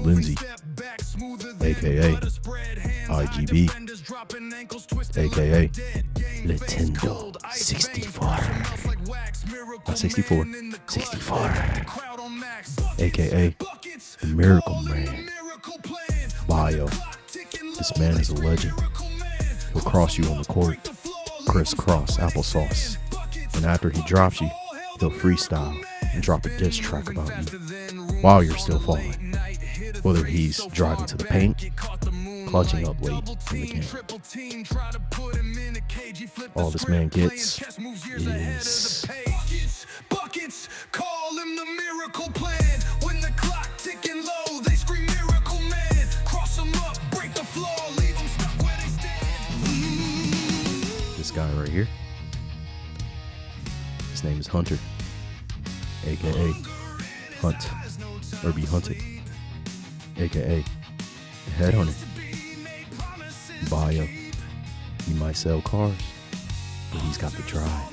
Lindsay, aka IGB, aka Nintendo 64. Not 64, 64. Aka the Miracle Man. Bio. This man is a legend. He'll cross you on the court, crisscross applesauce. And after he drops you, he'll freestyle and drop a diss track about you while you're still falling. Whether he's driving to the paint, clutching up late in the game. All this man gets is buckets. Call him the miracle plan. When the clock ticking low, they scream miracle man. Cross him up, break the floor, leave them stuck where they stand. This guy right here. His name is Hunter, aka Hunt, or Be Hunted, aka the Headhunter. Bio, he might sell cars, but he's got the drive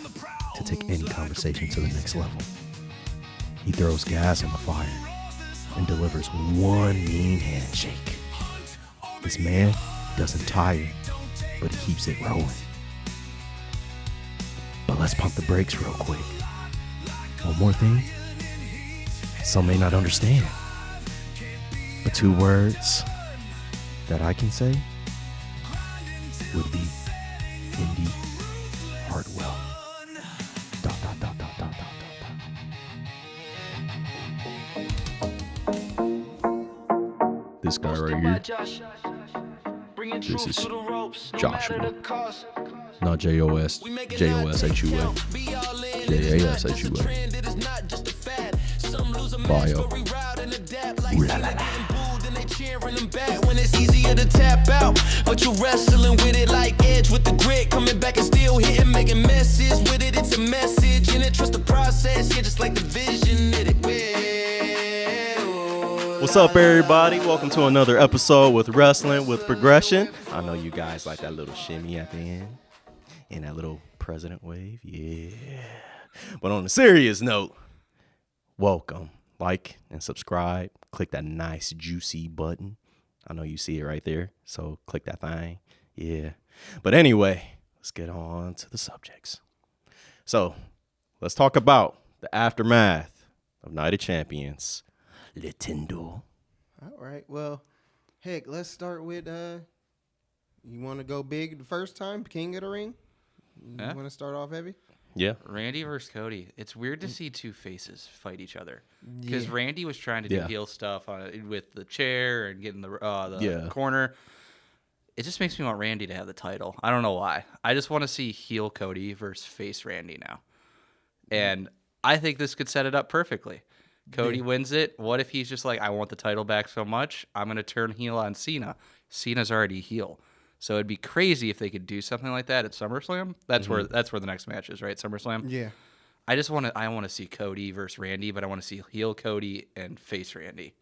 to take any conversation to the next level. He throws gas on the fire and delivers one mean handshake. This man doesn't tire, but he keeps it rolling. But let's pump the brakes real quick. One more thing. Some may not understand, but 2 words that I can say would be Indy Hartwell. ... This guy right here. This is Joshua. Not J-O-S, J-O-S-H-U-A. J-A-S-H-U-A. Bio. Ooh la la la. When it's easier to tap out, but you wrestling with it like Edge with the grit, coming back and still hitting, making messes with it. It's a message and it, trust the process, yeah, just like the vision that it will. What's up, everybody? Welcome to another episode with Wrestling with Progression. I know you guys like that little shimmy at the end and that little president wave, yeah. But on a serious note, welcome. Like and subscribe. Click that nice juicy button. I know you see it right there, so click that thing. Yeah. But anyway, let's get on to the subjects. So let's talk about the aftermath of Night of Champions. Nintendo. All right. Well, heck, let's start with you want to go big the first time, King of the Ring? You want to start off heavy? Yeah. Randy versus Cody. It's weird to see two faces fight each other because Randy was trying to do heel stuff with the chair and getting the corner. It just makes me want Randy to have the title. I don't know why. I just want to see heel Cody versus face Randy now. And I think this could set it up perfectly. Cody wins it. What if he's just like, I want the title back so much, I'm going to turn heel on Cena. Cena's already heel. So it'd be crazy if they could do something like that at SummerSlam. That's where the next match is, right? SummerSlam. Yeah. I want to see Cody versus Randy, but I want to see heel Cody and face Randy.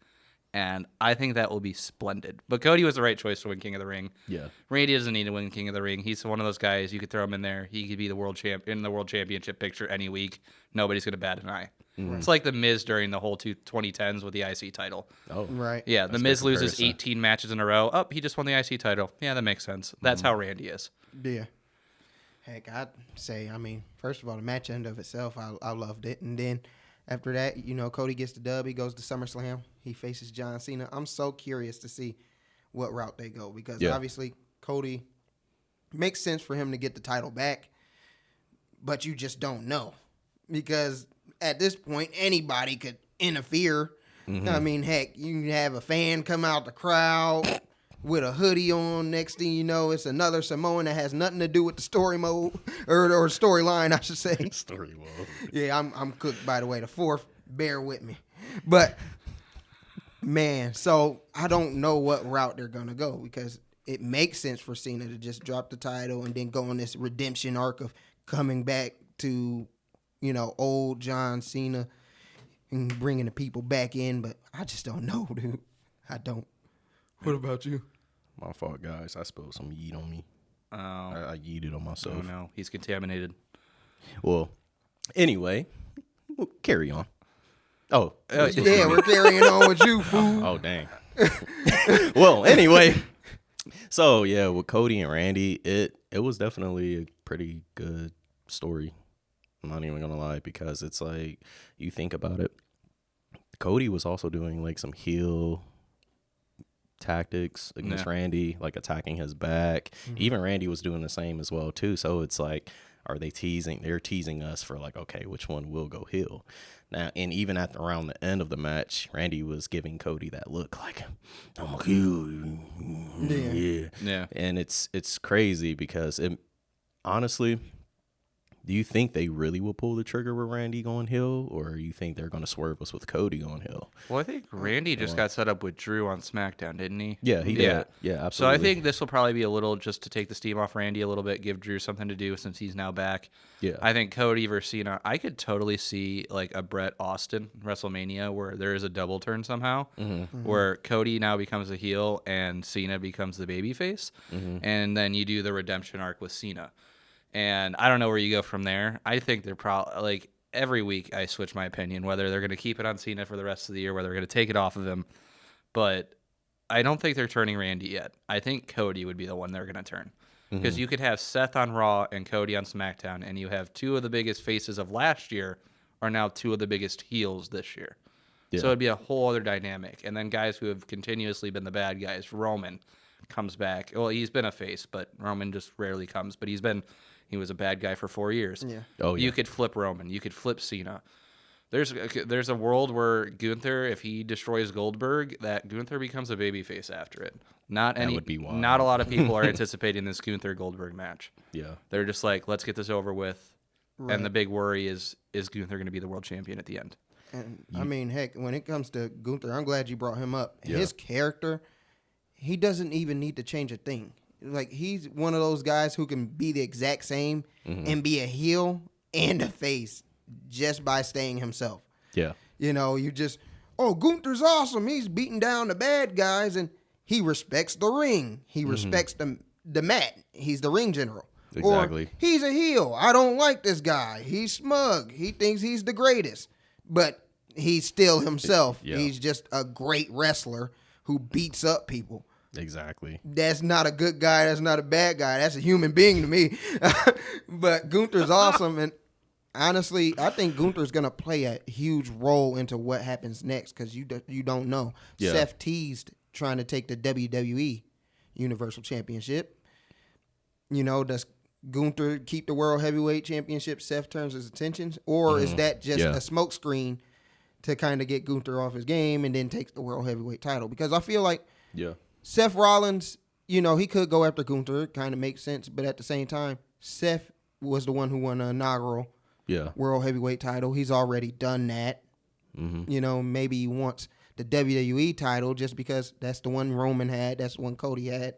And I think that will be splendid. But Cody was the right choice to win King of the Ring. Yeah. Randy doesn't need to win King of the Ring. He's one of those guys, you could throw him in there. He could be the world champ in the world championship picture any week. Nobody's going to bat an eye. Mm-hmm. It's like the Miz during the whole 2010s with the IC title. Oh, right. Yeah, the Miz loses 18 matches in a row. Oh, he just won the IC title. Yeah, that makes sense. That's how Randy is. Yeah. Heck, I'd say, first of all, the match end of itself, I loved it. And then after that, Cody gets the dub. He goes to SummerSlam. He faces John Cena. I'm so curious to see what route they go because obviously Cody makes sense for him to get the title back, but you just don't know because at this point, anybody could interfere. Mm-hmm. Heck, you can have a fan come out the crowd with a hoodie on. Next thing you know, it's another Samoan that has nothing to do with the story mode or storyline, I should say. Story mode. Yeah, I'm cooked, by the way. The fourth, bear with me. But, man, so I don't know what route they're going to go because it makes sense for Cena to just drop the title and then go on this redemption arc of coming back to old John Cena and bringing the people back in, but I just don't know, dude. I don't. What about you? My fault, guys. I spilled some yeet on me. I yeeted on myself. Oh, no. He's contaminated. Well, anyway, we'll carry on. Oh. Yeah, we're carrying on with you, fool. Oh, dang. Well, anyway. So, yeah, with Cody and Randy, it was definitely a pretty good story. I'm not even going to lie, because it's like, you think about it. Cody was also doing like some heel tactics against Randy, like attacking his back. Even Randy was doing the same as well, too. So it's like, are they teasing? They're teasing us for like, okay, which one will go heel? Now, and even around the end of the match, Randy was giving Cody that look like, I'm a heel. Yeah. And it's crazy because honestly, do you think they really will pull the trigger with Randy going heel, or you think they're going to swerve us with Cody going heel? Well, I think Randy just got set up with Drew on SmackDown, didn't he? Yeah, he did. Yeah, absolutely. So I think this will probably be a little just to take the steam off Randy a little bit, give Drew something to do since he's now back. Yeah. I think Cody versus Cena, I could totally see like a Bret Austin WrestleMania where there is a double turn somehow, where Cody now becomes a heel and Cena becomes the babyface, and then you do the redemption arc with Cena. And I don't know where you go from there. I think they're probably like every week I switch my opinion whether they're going to keep it on Cena for the rest of the year, whether they're going to take it off of him. But I don't think they're turning Randy yet. I think Cody would be the one they're going to turn. Because you could have Seth on Raw and Cody on SmackDown, and you have two of the biggest faces of last year are now two of the biggest heels this year. Yeah. So it'd be a whole other dynamic. And then guys who have continuously been the bad guys, Roman comes back. Well, he's been a face, but Roman just rarely comes. But he was a bad guy for 4 years. Yeah. Oh, yeah. You could flip Roman. You could flip Cena. There's a world where Gunther, if he destroys Goldberg, that Gunther becomes a babyface after it. That would be wild. Not a lot of people are anticipating this Gunther Goldberg match. Yeah. They're just like, let's get this over with. Right. And the big worry is Gunther going to be the world champion at the end? And I mean, heck, when it comes to Gunther, I'm glad you brought him up. Yeah. His character, he doesn't even need to change a thing. Like, he's one of those guys who can be the exact same and be a heel and a face just by staying himself. Yeah. You know, you just, Gunther's awesome. He's beating down the bad guys, and he respects the ring. He respects the mat. He's the ring general. Exactly. Or he's a heel. I don't like this guy. He's smug. He thinks he's the greatest. But he's still himself. Yeah. He's just a great wrestler who beats up people. Exactly. That's not a good guy. That's not a bad guy. That's a human being to me. But Gunther's awesome. And honestly, I think Gunther's going to play a huge role into what happens next because you don't know. Yeah. Seth teased trying to take the WWE Universal Championship. You know, does Gunther keep the World Heavyweight Championship? Seth turns his attention? Or is that just a smokescreen to kind of get Gunther off his game and then take the World Heavyweight title? Because I feel like Seth Rollins, you know, he could go after Gunther. It kind of makes sense. But at the same time, Seth was the one who won the inaugural World Heavyweight title. He's already done that. You know, maybe he wants the WWE title just because that's the one Roman had. That's the one Cody had.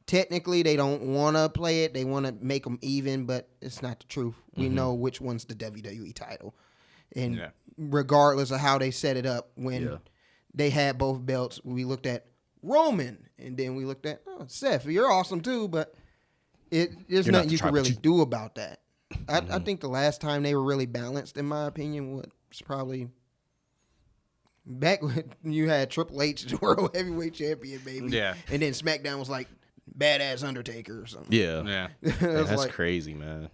Technically, they don't want to play it. They want to make them even, but it's not the truth. We know which one's the WWE title. And regardless of how they set it up, when they had both belts, we looked at Roman, and then we looked at Seth. You're awesome too, but there's nothing you can really do about that. I think the last time they were really balanced, in my opinion, was probably back when you had Triple H, the World Heavyweight Champion, baby. Yeah. And then SmackDown was like Badass Undertaker or something. Yeah. That's like, crazy, man.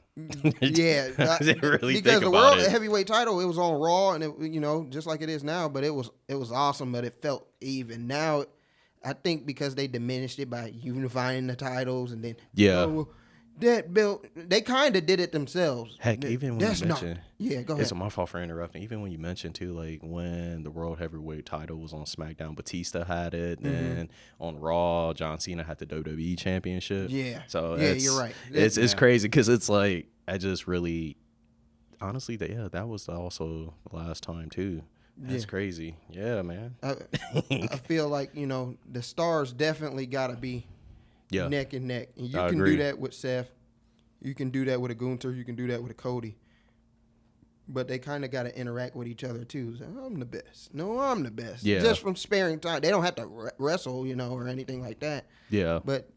Yeah. I didn't really because the World Heavyweight title, it was on Raw, and it, you know, just like it is now, but it was awesome, but it felt even. Now, I think because they diminished it by unifying the titles, and then that belt, they kind of did it themselves. Heck, even when you mentioned, go ahead. It's my fault for interrupting. Even when you mentioned too, like when the World Heavyweight title was on SmackDown, Batista had it, and on Raw, John Cena had the WWE Championship. Yeah. So you're right. It's crazy because it's like I just really, honestly, that was also the last time too. That's crazy. Yeah, man. I feel like, you know, the stars definitely got to be neck and neck. And you can do that with Seth. You can do that with a Gunther. You can do that with a Cody. But they kind of got to interact with each other, too. So, I'm the best. No, I'm the best. Yeah. Just from sparing time. They don't have to wrestle, you know, or anything like that. Yeah. But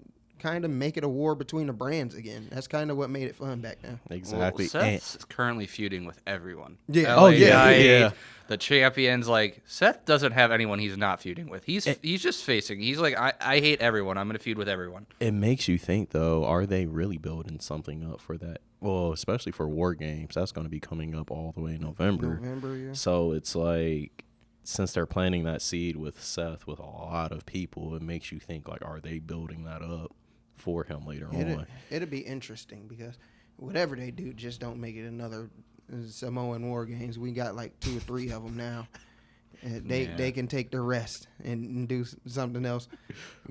kind of make it a war between the brands again. That's kind of what made it fun back then. Exactly. Well, Seth's currently feuding with everyone. Yeah. Oh, yeah. LA, the champions. Like, Seth doesn't have anyone he's not feuding with. He's just facing. He's like, I hate everyone. I'm going to feud with everyone. It makes you think, though, are they really building something up for that? Well, especially for War Games. That's going to be coming up all the way in November. Yeah. So it's like, since they're planting that seed with Seth with a lot of people, it makes you think, like, are they building that up for him later on? It'll be interesting because whatever they do, just don't make it another Samoan War Games. We got like 2 or 3 of them now. They can take the rest and do something else.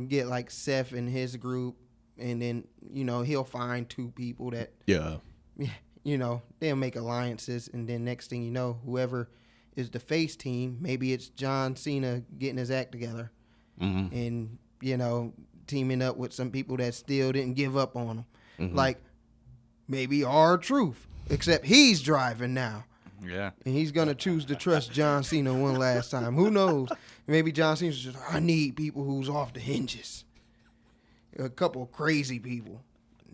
Get like Seth and his group, and then, you know, he'll find 2 people that, you know, they'll make alliances, and then next thing you know, whoever is the face team, maybe it's John Cena getting his act together and, you know, teaming up with some people that still didn't give up on him. Like maybe R-Truth, except he's driving now. Yeah. And he's going to choose to trust John Cena one last time. Who knows? Maybe John Cena's just, I need people who's off the hinges. A couple of crazy people.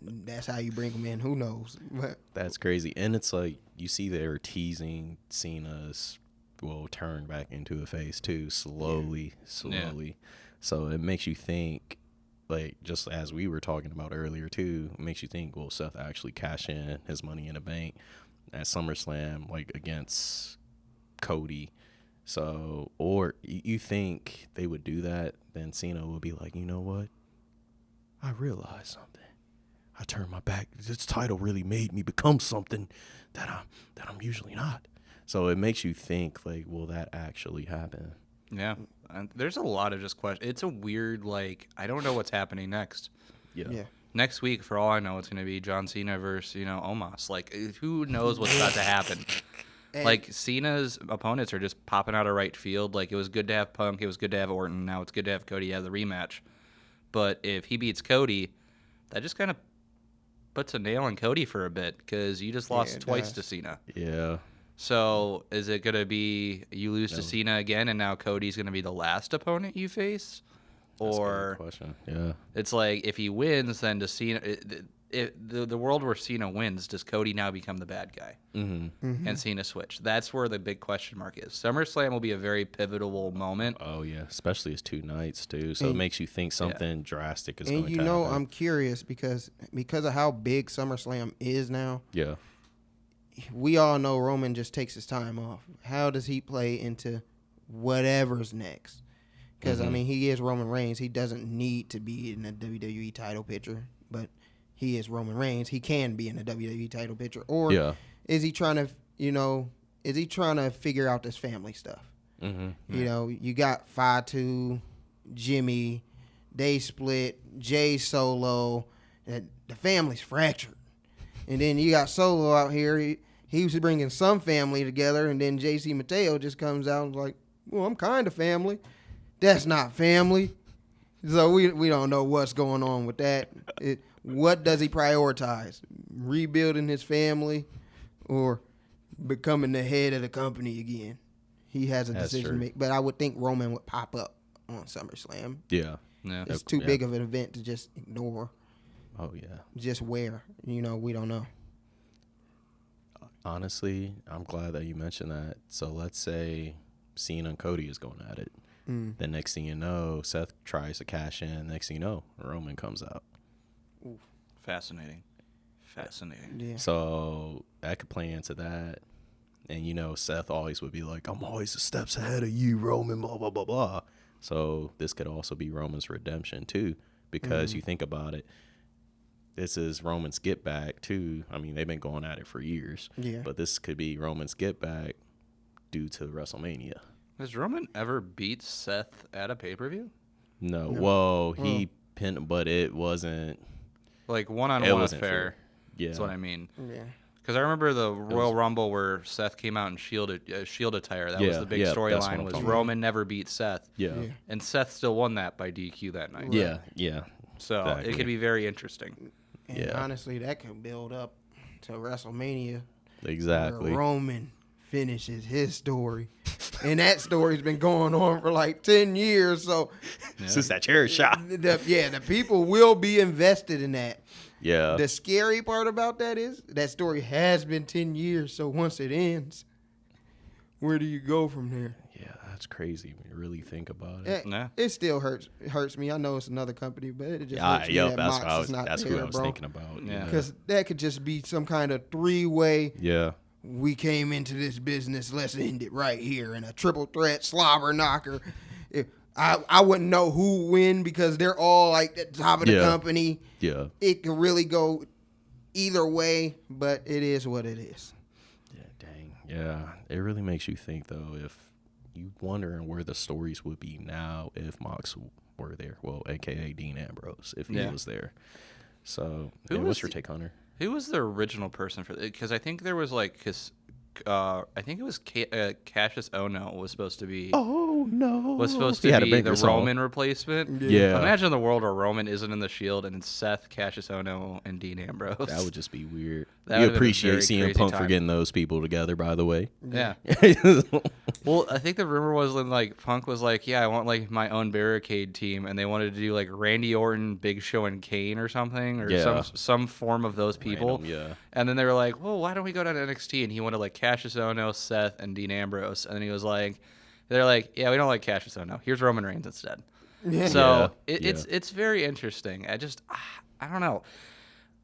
That's how you bring them in. Who knows? But that's crazy. And it's like, you see they're teasing Cena's turn back into a face too, slowly. So it makes you think, like, just as we were talking about earlier too, it makes you think, will Seth actually cash in his money in the bank at SummerSlam, like, against Cody? So, or you think they would do that, then Cena would be like, you know what? I realized something. I turned my back. This title really made me become something that I'm usually not. So it makes you think, like, will that actually happen? Yeah. And there's a lot of just questions. It's a weird, like, I don't know what's happening next. yeah. Next week, for all I know, it's going to be John Cena versus, you know, Omos. Like, who knows what's about to happen? Like, Cena's opponents are just popping out of right field. Like, it was good to have Punk. It was good to have Orton. Now it's good to have Cody have the rematch. But if he beats Cody, that just kind of puts a nail in Cody for a bit, because you just lost twice to Cena. Yeah. So is it going to be you lose to Cena again, and now Cody's going to be the last opponent you face? Or that's a good question. Yeah. It's like, if he wins, then does Cena... the world where Cena wins, does Cody now become the bad guy? And Cena switch? That's where the big question mark is. SummerSlam will be a very pivotal moment. Oh, yeah. Especially it's 2 nights, too. So it makes you think something drastic is going to happen. And, you know, I'm curious because of how big SummerSlam is now. Yeah. We all know Roman just takes his time off. How does he play into whatever's next? Because, I mean, he is Roman Reigns. He doesn't need to be in the WWE title picture, but he is Roman Reigns. He can be in the WWE title picture. Or is he trying to, you know, figure out this family stuff? You know, you got Fatu, Jimmy, they split, Jay Solo. The family's fractured. And then you got Solo out here. He was bringing some family together, and then JC Mateo just comes out and is like, well, I'm kind of family. That's not family. So we don't know what's going on with that. What does he prioritize? Rebuilding his family or becoming the head of the company again? He has a decision to make. But I would think Roman would pop up on SummerSlam. Yeah. It's too big of an event to just ignore. Oh, yeah. Just where? You know, we don't know. Honestly, I'm glad that you mentioned that. So let's say Cena and Cody is going at it. The next thing you know, Seth tries to cash in. Next thing you know, Roman comes out. Ooh. Fascinating. Yeah. So that could play into that. And, you know, Seth always would be like, I'm always the steps ahead of you, Roman, blah, blah, blah, blah. So this could also be Roman's redemption, too, because you think about it. This is Roman's get back, too. I mean, they've been going at it for years. Yeah. But this could be Roman's get back due to WrestleMania. Has Roman ever beat Seth at a pay-per-view? No. Well, he pinned, but it wasn't. Like, one-on-one affair. Yeah. That's what I mean. Yeah. Because I remember the Royal Rumble where Seth came out in Shield attire. That was the big storyline, was Roman never beat Seth. Yeah. And Seth still won that by DQ that night. Yeah. So it could be very interesting. And honestly, that could build up to WrestleMania. Exactly. Where Roman finishes his story And that story's been going on for like 10 years. So since that chair shot. The people will be invested in that. Yeah. The scary part about that is that story has been 10 years. So once it ends, where do you go from there? Yeah, that's crazy when you really think about it. It still hurts me. I know it's another company, but it just hurts me that Mox is not that's there, what I was bro. thinking about. Yeah. Because that could just be some kind of three-way. Yeah. We came into this business. Let's end it right here in a triple threat slobber knocker. I wouldn't know who win because they're all like at the top of the company. Yeah. It could really go either way, but it is what it is. Yeah, dang. Yeah. It really makes you think, though, if you wondering where the stories would be now if Mox were there. Well, a.k.a. Dean Ambrose, if he was there. So, what's your take, Hunter? Who was the original person for it? Because I think there was like, I think it was Cassius Ohno was supposed to be. Oh no! Was supposed to be the Roman replacement. Yeah. Imagine the world where Roman isn't in the Shield and it's Seth, Cassius Ohno, and Dean Ambrose. That would just be weird. That you appreciate CM Punk for getting those people together, by the way. Yeah. Well, I think the rumor was like Punk was like, yeah, I want like my own barricade team, and they wanted to do like Randy Orton, Big Show, and Kane or something, or some form of those people. Random, And then they were like, well, why don't we go down to NXT? And he wanted like Cassius Ohno, Seth, and Dean Ambrose. And then he was like, they're like, yeah, we don't like Cassius Ohno. Here's Roman Reigns instead. So it's very interesting. I don't know.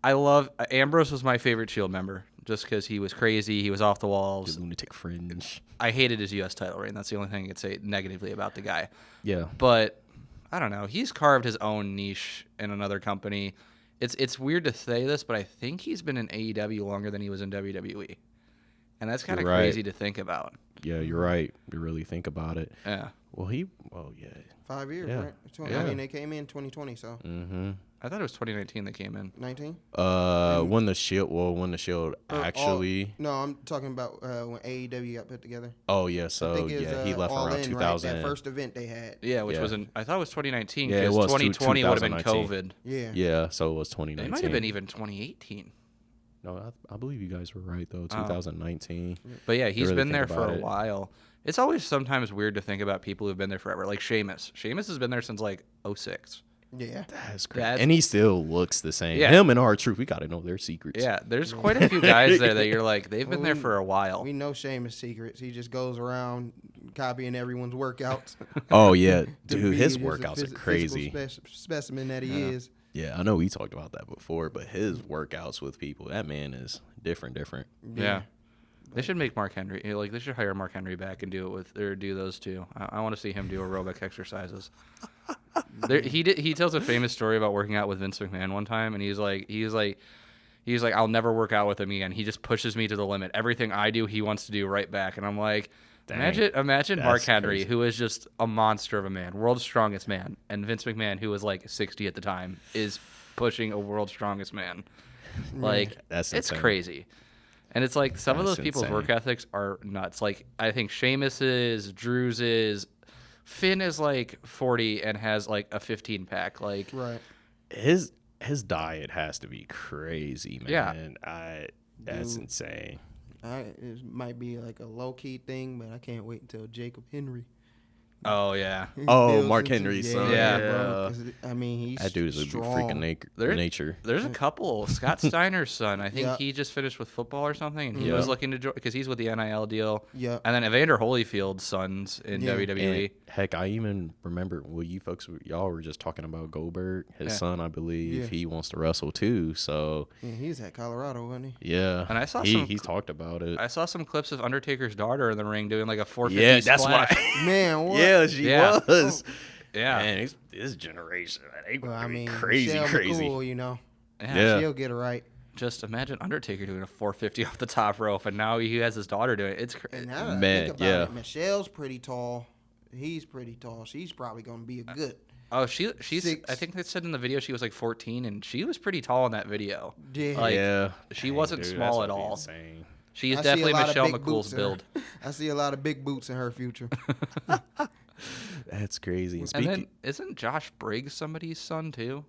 I love Ambrose was my favorite Shield member just because he was crazy. He was off the walls. The lunatic fringe. I hated his U.S. title reign. That's the only thing I could say negatively about the guy. Yeah. But I don't know. He's carved his own niche in another company. It's weird to say this, but I think he's been in AEW longer than he was in WWE. And that's kind of crazy to think about. Yeah, you're right. You really think about it. Yeah. Well, yeah. 5 years, right? I mean, they came in 2020, so. Mm-hmm. I thought it was 2019 they came in. 19? Mm-hmm. When the Shield actually. No, I'm talking about when AEW got put together. Oh yeah, so he left around 2000. Right? That first event they had. Yeah, which was I thought it was 2019 because 2020 would have been COVID. Yeah. Yeah, so it was 2019. It might have been even 2018. No, I believe you guys were right though. 2019. But yeah, he's been there for a while. It's always sometimes weird to think about people who've been there forever, like Sheamus. Sheamus has been there since like 06. Yeah, that's crazy. And he still looks the same. Yeah. Him and R-Truth, we got to know their secrets. Yeah, there's quite a few guys there that you're like, they've been there for a while. We know Sheamus' secrets. He just goes around copying everyone's workouts. Oh, yeah. Dude, his workouts are crazy. Specimen that he is. Yeah, I know we talked about that before, but his workouts with people, that man is different. Yeah. They should make Mark Henry, like they should hire Mark Henry back and do those two. I want to see him do aerobic exercises. He tells a famous story about working out with Vince McMahon one time, and he's like, I'll never work out with him again. He just pushes me to the limit. Everything I do, he wants to do right back. And I'm like, imagine Mark Henry, crazy. Who is just a monster of a man, world's strongest man, and Vince McMahon, who was like 60 at the time, is pushing a world's strongest man. Like, it's crazy. And it's like some of those people's work ethics are nuts. Like, I think Sheamus's, Drew's is. Finn is like 40 and has like a 15-pack. Like, right. His diet has to be crazy, man. Yeah. That's insane. It might be like a low-key thing, but I can't wait until Jacob Henry. Oh, yeah. Mark Henry's son. Yeah. Bro, I mean, he's that dude is strong. a freaking nature. There's a couple. Scott Steiner's son. I think he just finished with football or something, and he was looking to join because he's with the NIL deal. Yeah. And then Evander Holyfield's sons in WWE. And heck, I even remember y'all were just talking about Goldberg. His son, I believe, he wants to wrestle too. So he's at Colorado, wasn't he? Yeah. And I saw he talked about it. I saw some clips of Undertaker's daughter in the ring doing like a 450 splash. That's why. Man, what? Yeah, she was. Yeah. Man, this generation, they Michelle crazy. McCool, you know. Yeah. She'll get it right. Just imagine Undertaker doing a 450 off the top rope, and now he has his daughter doing it. It's crazy. Man, think about it. Michelle's pretty tall. He's pretty tall. She's probably going to be a good. Oh, she's. I think they said in the video she was like 14, and she was pretty tall in that video. Yeah. Like, she wasn't small at all. She's definitely Michelle McCool's build. I see a lot of big boots in her future. That's crazy. And then isn't Josh Briggs somebody's son too?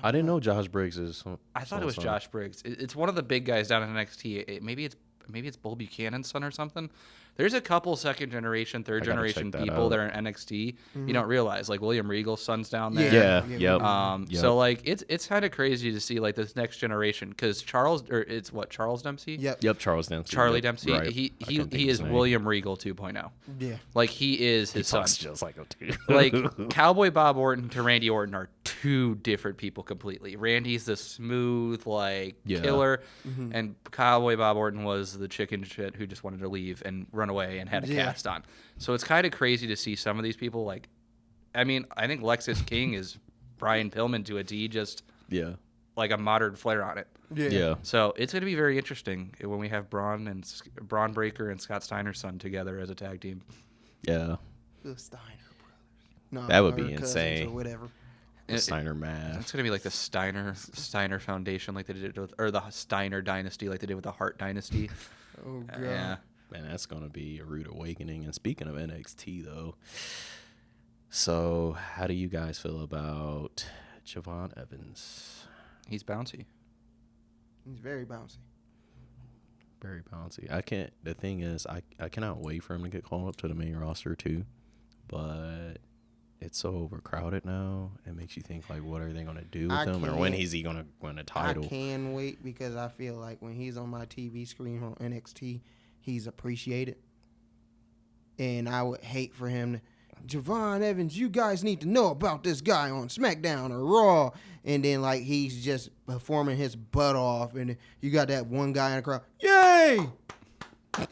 I didn't know Josh Briggs is. I thought it was Josh Briggs. It's one of the big guys down in NXT. Maybe it's Bull Buchanan's son or something. There's a couple second generation, third generation people that are in NXT you don't realize, like William Regal's son's down there. Yeah. So like it's kind of crazy to see like this next generation because Charles Dempsey. Yep. Charles Dempsey. Charlie Dempsey. Right. He is William Regal 2.0. Yeah. Like he is his son. Just like him too. Like Cowboy Bob Orton to Randy Orton are two different people completely. Randy's the smooth killer, and Cowboy Bob Orton was the chicken shit who just wanted to leave and run away and had a cast on. So it's kind of crazy to see some of these people I think Lexus King is Brian Pillman to a T, just like a modern flair on it. Yeah. So it's going to be very interesting when we have Braun Breaker and Scott Steiner's son together as a tag team. Yeah. The Steiner brothers. No, that would be insane. Or whatever. Steiner math. It's gonna be like the Steiner Foundation, like they did with, or the Steiner Dynasty, like they did with the Hart Dynasty. Oh god. Yeah. Man, that's gonna be a rude awakening. And speaking of NXT though, so how do you guys feel about Javon Evans? He's bouncy. He's very bouncy. Very bouncy. The thing is, I cannot wait for him to get called up to the main roster too, but it's so overcrowded now. It makes you think like, what are they gonna do with him, or when is he gonna win a title? I can wait because I feel like when he's on my TV screen on NXT, he's appreciated, and I would hate for him to. Javon Evans, you guys need to know about this guy on SmackDown or Raw, and then like he's just performing his butt off, and you got that one guy in the crowd, yay,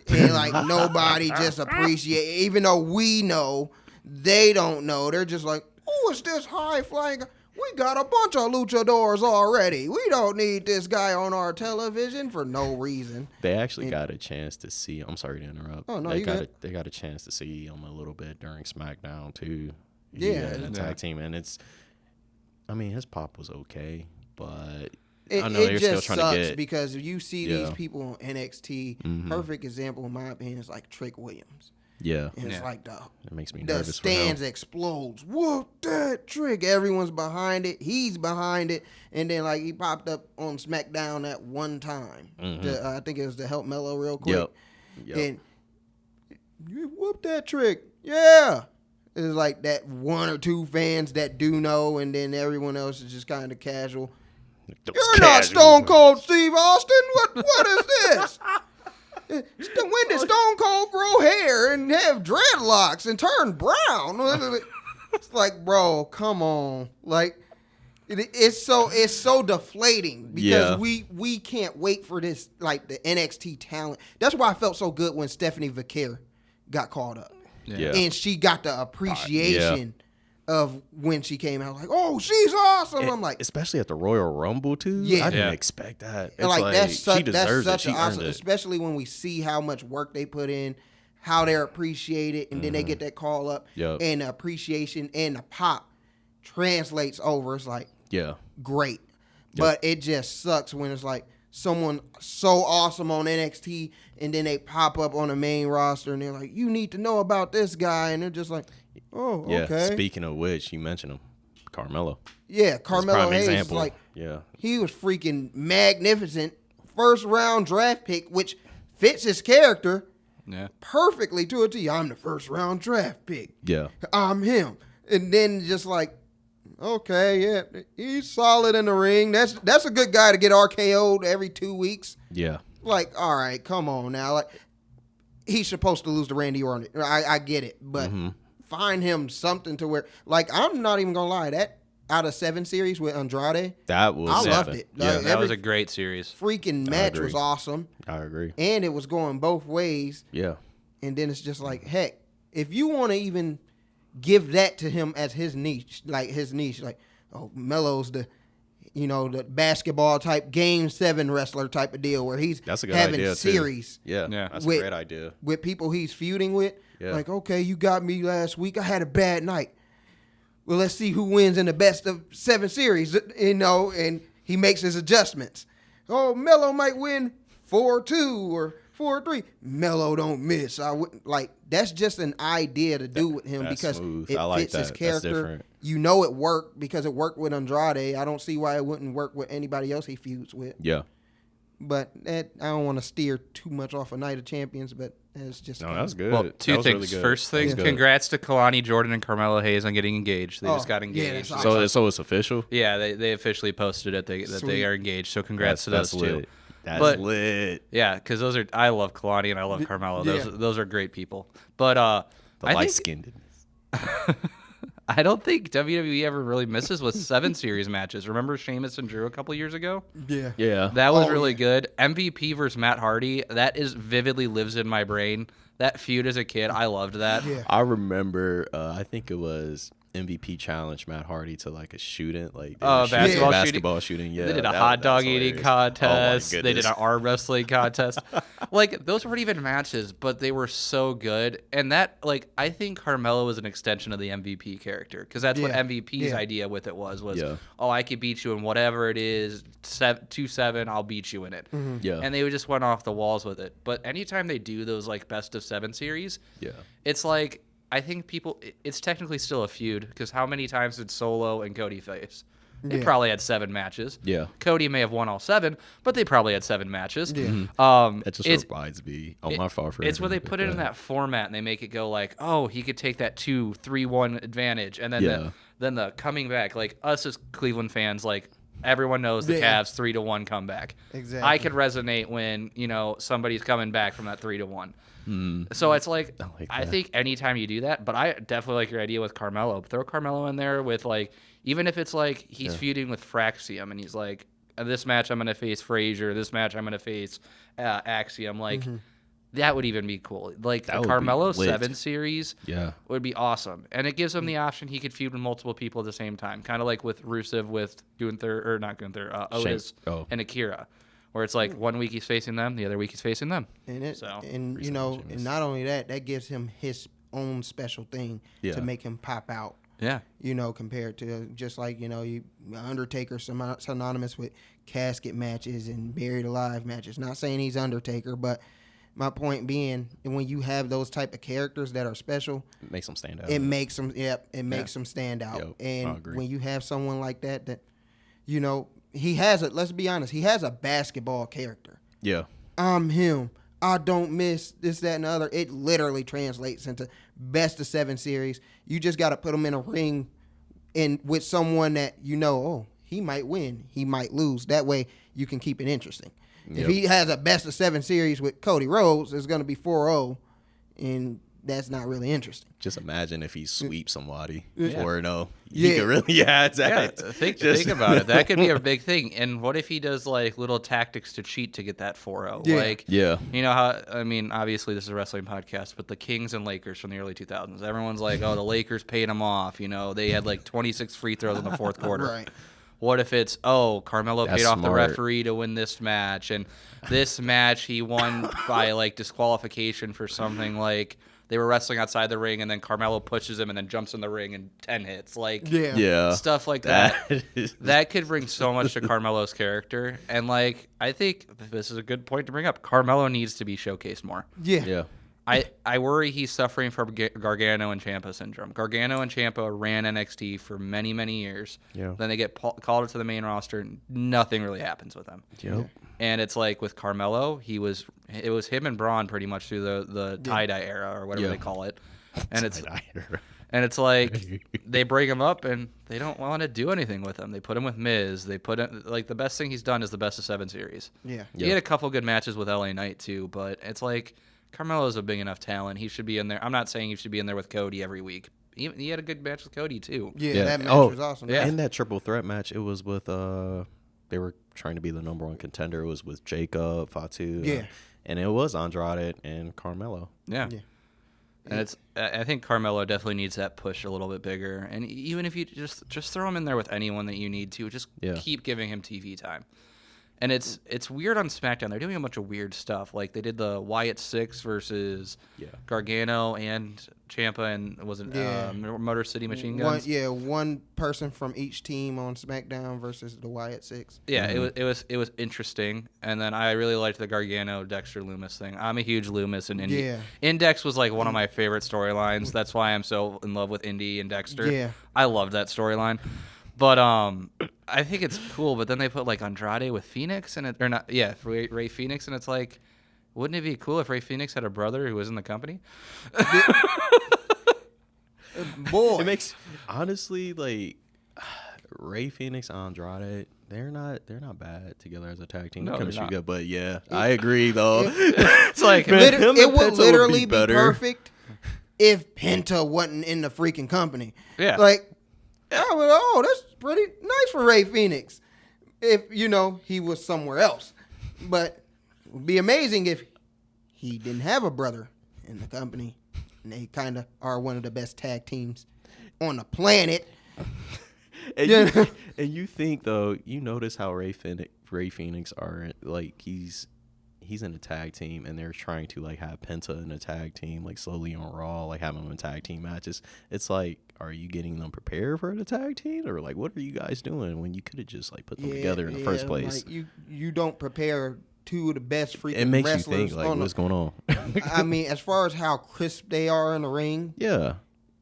and like nobody just appreciate, even though we know. They don't know. They're just like, who is this high-flying guy? We got a bunch of luchadors already. We don't need this guy on our television for no reason. They actually got a chance to see. I'm sorry to interrupt. Oh no, they got a chance to see him a little bit during SmackDown too. In the tag team, and his pop was okay, but I know they're still trying to get because you see these people on NXT. Perfect example, in my opinion, is like Trick Williams. Yeah. And it's like it makes me the nervous. stands explodes. Whoop that Trick. Everyone's behind it. He's behind it. And then like he popped up on SmackDown at one time. I think it was to help Mello real quick. Yep. And you whoop that Trick. Yeah. It's like that one or two fans that do know, and then everyone else is just kind of casual. You're not Stone Cold Steve Austin. What is this? When did Stone Cold grow hair and have dreadlocks and turn brown? It's like, bro, come on. Like, it's so deflating because we can't wait for this, like, the NXT talent. That's why I felt so good when Stephanie Vaquer got called up. Yeah. And she got the appreciation of when she came out, like, oh, she's awesome. I'm like, especially at the Royal Rumble too. I didn't expect that. It's like she deserves it. She awesome, earned it. especially when we see how much work they put in, how they're appreciated, and then they get that call up, and the appreciation and the pop translates over. It's like, great, but it just sucks when it's like someone so awesome on NXT, and then they pop up on the main roster, and they're like, you need to know about this guy, and they're just like, oh, okay. Speaking of which, you mentioned him, Carmelo. Yeah, Carmelo Hayes. Example. Like, he was freaking magnificent. First round draft pick, which fits his character perfectly to a T. I'm the first round draft pick. Yeah, I'm him. And then just like, okay, he's solid in the ring. That's a good guy to get RKO'd every 2 weeks. Yeah. Like, all right, come on now. Like, he's supposed to lose to Randy Orton. I get it, but. Find him something to where, like, I'm not even gonna lie, that out of 7 series with Andrade, I loved it. Yeah, that was a great series. Freaking match was awesome. I agree, and it was going both ways. Yeah, and then it's just like, heck, if you want to even give that to him as his niche, like oh, Melo's the basketball type Game 7 wrestler type of deal where he's having series. Yeah, that's a great idea with people he's feuding with. Yeah. Like, okay, you got me last week. I had a bad night. Well, let's see who wins in the best of 7 series, and he makes his adjustments. Oh, Melo might win 4-2 or 4-3. Melo don't miss. I wouldn't like. That's just an idea to do with him because smooth. It fits his character. It worked because it worked with Andrade. I don't see why it wouldn't work with anybody else he feuds with. Yeah. But I don't want to steer too much off of Night of Champions, but It's just No, that was good. Well, two That was things. really good. First That was thing, good. congrats to Kalani Jordan and Carmelo Hayes on getting engaged. They just got engaged. that's awesome. So it's official. Yeah, they officially posted it that Sweet. they are engaged. So congrats to those That's two. lit. That's But- lit. Yeah, because I love Kalani and I love Carmelo. Those are great people. But The I light think skinned. I don't think WWE ever really misses with 7 series matches. Remember Sheamus and Drew a couple years ago? Yeah. Yeah. That was Oh, really yeah. good. MVP versus Matt Hardy. That is vividly lives in my brain. That feud as a kid, I loved that. Yeah. I remember. I think it was MVP challenge Matt Hardy to like a shooting, like they Oh, were shooting basketball shooting. Yeah, They did a that- hot that's dog eating hilarious. contest. Oh my They did an goodness. arm wrestling contest. Like, those weren't even matches, but they were so good. And that, like, I think Carmelo was an extension of the MVP character because that's what Yeah. MVP's Yeah. idea with it was Yeah. oh, I could beat you in whatever it is, 2-7, I'll beat you in it. Yeah. And they just went off the walls with it. But anytime they do those, like, best of 7 series, Yeah. it's like, I think people, it's technically still a feud because how many times did Solo and Cody face? They Yeah. probably had 7 matches. Yeah. Cody may have won all 7, but they probably had 7 matches. Yeah. That just It's, reminds me on my fault for it's where they everything, put it in but- that format and they make it go like, oh, he could take that 2-3-1 advantage, and then Yeah. then the coming back, like us as Cleveland fans, like everyone knows the Yeah. Cavs 3-1 comeback. Exactly. I could resonate when somebody's coming back from that 3-1. So it's like, I like I that. think anytime you do that, but I definitely like your idea with Carmelo. Throw Carmelo in there with like, even if it's like he's feuding with Fraxium and he's like, this match I'm gonna face Frazier, this match I'm gonna face Axiom. Like that would even be cool. Like That the would be Carmelo lit. 7 series Yeah. would be awesome, and it gives him the option he could feud with multiple people at the same time, kind of like with Rusev with Gunther or not Gunther, Otis Oh. and Akira. Where it's like 1 week he's facing them, the other week he's facing them. And So, and Sheamus. and not only that, that gives him his own special thing Yeah. to make him pop out. Yeah. Compared to just like Undertaker synonymous with casket matches and buried alive matches. Not saying he's Undertaker, but my point being, when you have those type of characters that are special, It makes them stand out. it makes them makes them stand out. Yep, I And agree. when you have someone like that he has let's be honest, he has a basketball character. Yeah. I'm him. I don't miss this, that, and the other. It literally translates into best of 7 series. You just got to put him in a ring and with someone that oh, he might win, he might lose. That way you can keep it interesting. If Yep. he has a best of 7 series with Cody Rhodes, it's going to be 4-0, and that's not really interesting. Just imagine if he sweeps somebody Yeah. 4-0. Yeah. He could really, yeah, Yeah, exactly. think about it. That could be a big thing. And what if he does like little tactics to cheat to get that 4-0? Yeah. Like, Yeah. you know how, I mean, obviously this is a wrestling podcast, but the Kings and Lakers from the early 2000s, everyone's like, oh, the Lakers paid them off. They had like 26 free throws in the fourth quarter. Right. What if it's, Carmelo That's paid off the smart. referee to win this match, and this match he won by like disqualification for something like they were wrestling outside the ring, and then Carmelo pushes him and then jumps in the ring and 10 hits. Like, Yeah. Yeah. stuff like that. is- That could bring so much to Carmelo's character. And, like, I think this is a good point to bring up. Carmelo needs to be showcased more. Yeah. Yeah. I worry he's suffering from Gargano and Ciampa syndrome. Gargano and Ciampa ran NXT for many, many years. Yeah. Then they get called into the main roster, and nothing really happens with them. Yep. And it's like with Carmelo, it was him and Braun pretty much through the tie-dye era or whatever Yeah. they call it. And it's Tie-dyer. and it's like they bring him up and they don't want to do anything with him. They put him with Miz. They put him like the best thing he's done is the best of 7 series. Yeah. He had a couple good matches with LA Knight too, but it's like Carmelo's a big enough talent. He should be in there. I'm not saying he should be in there with Cody every week. He had a good match with Cody too. Yeah, Yeah. that match Oh, was awesome. yeah. And that triple threat match, it was with they were trying to be the number 1 contender. It was with Jacob, Fatu. Yeah. And it was Andrade and Carmelo. Yeah. Yeah. And I think Carmelo definitely needs that push a little bit bigger. And even if you just throw him in there with anyone that you need to, just Yeah. keep giving him TV time. And it's weird on SmackDown. They're doing a bunch of weird stuff. Like they did the Wyatt 6 versus Gargano and Ciampa and was it Yeah. Motor City Machine Guns? One person from each team on SmackDown versus the Wyatt 6. Yeah, it was interesting, and then I really liked the Gargano Dexter Loomis thing. I'm a huge Loomis and Indy. Yeah. Index was like one of my favorite storylines. That's why I'm so in love with Indy and Dexter. Yeah. I loved that storyline, but I think it's cool. But then they put like Andrade with Phoenix and Ray Phoenix, and it's like, Wouldn't it be cool if Ray Phoenix had a brother who was in the company? Boy, It makes honestly like Ray Phoenix, Andrade. They're not bad together as a tag team. No, They're they're not. good, but yeah, I agree though. It's like Man, him it and would Penta literally be better. perfect if Penta wasn't in the freaking company. Yeah. Like, that's pretty nice for Ray Phoenix. If, he was somewhere else. But it would be amazing if he didn't have a brother in the company. And they kind of are one of the best tag teams on the planet. And you think though, you notice how Ray Phoenix are like he's in a tag team and they're trying to like have Penta in a tag team like slowly on Raw, like having them in tag team matches. It's like, are you getting them prepared for the tag team, or like what are you guys doing when you could have just like put them together in the first place? Like you don't prepare two of the best freaking It makes you wrestlers. think like what's going on. I mean, as far as how crisp they are in the ring, Yeah.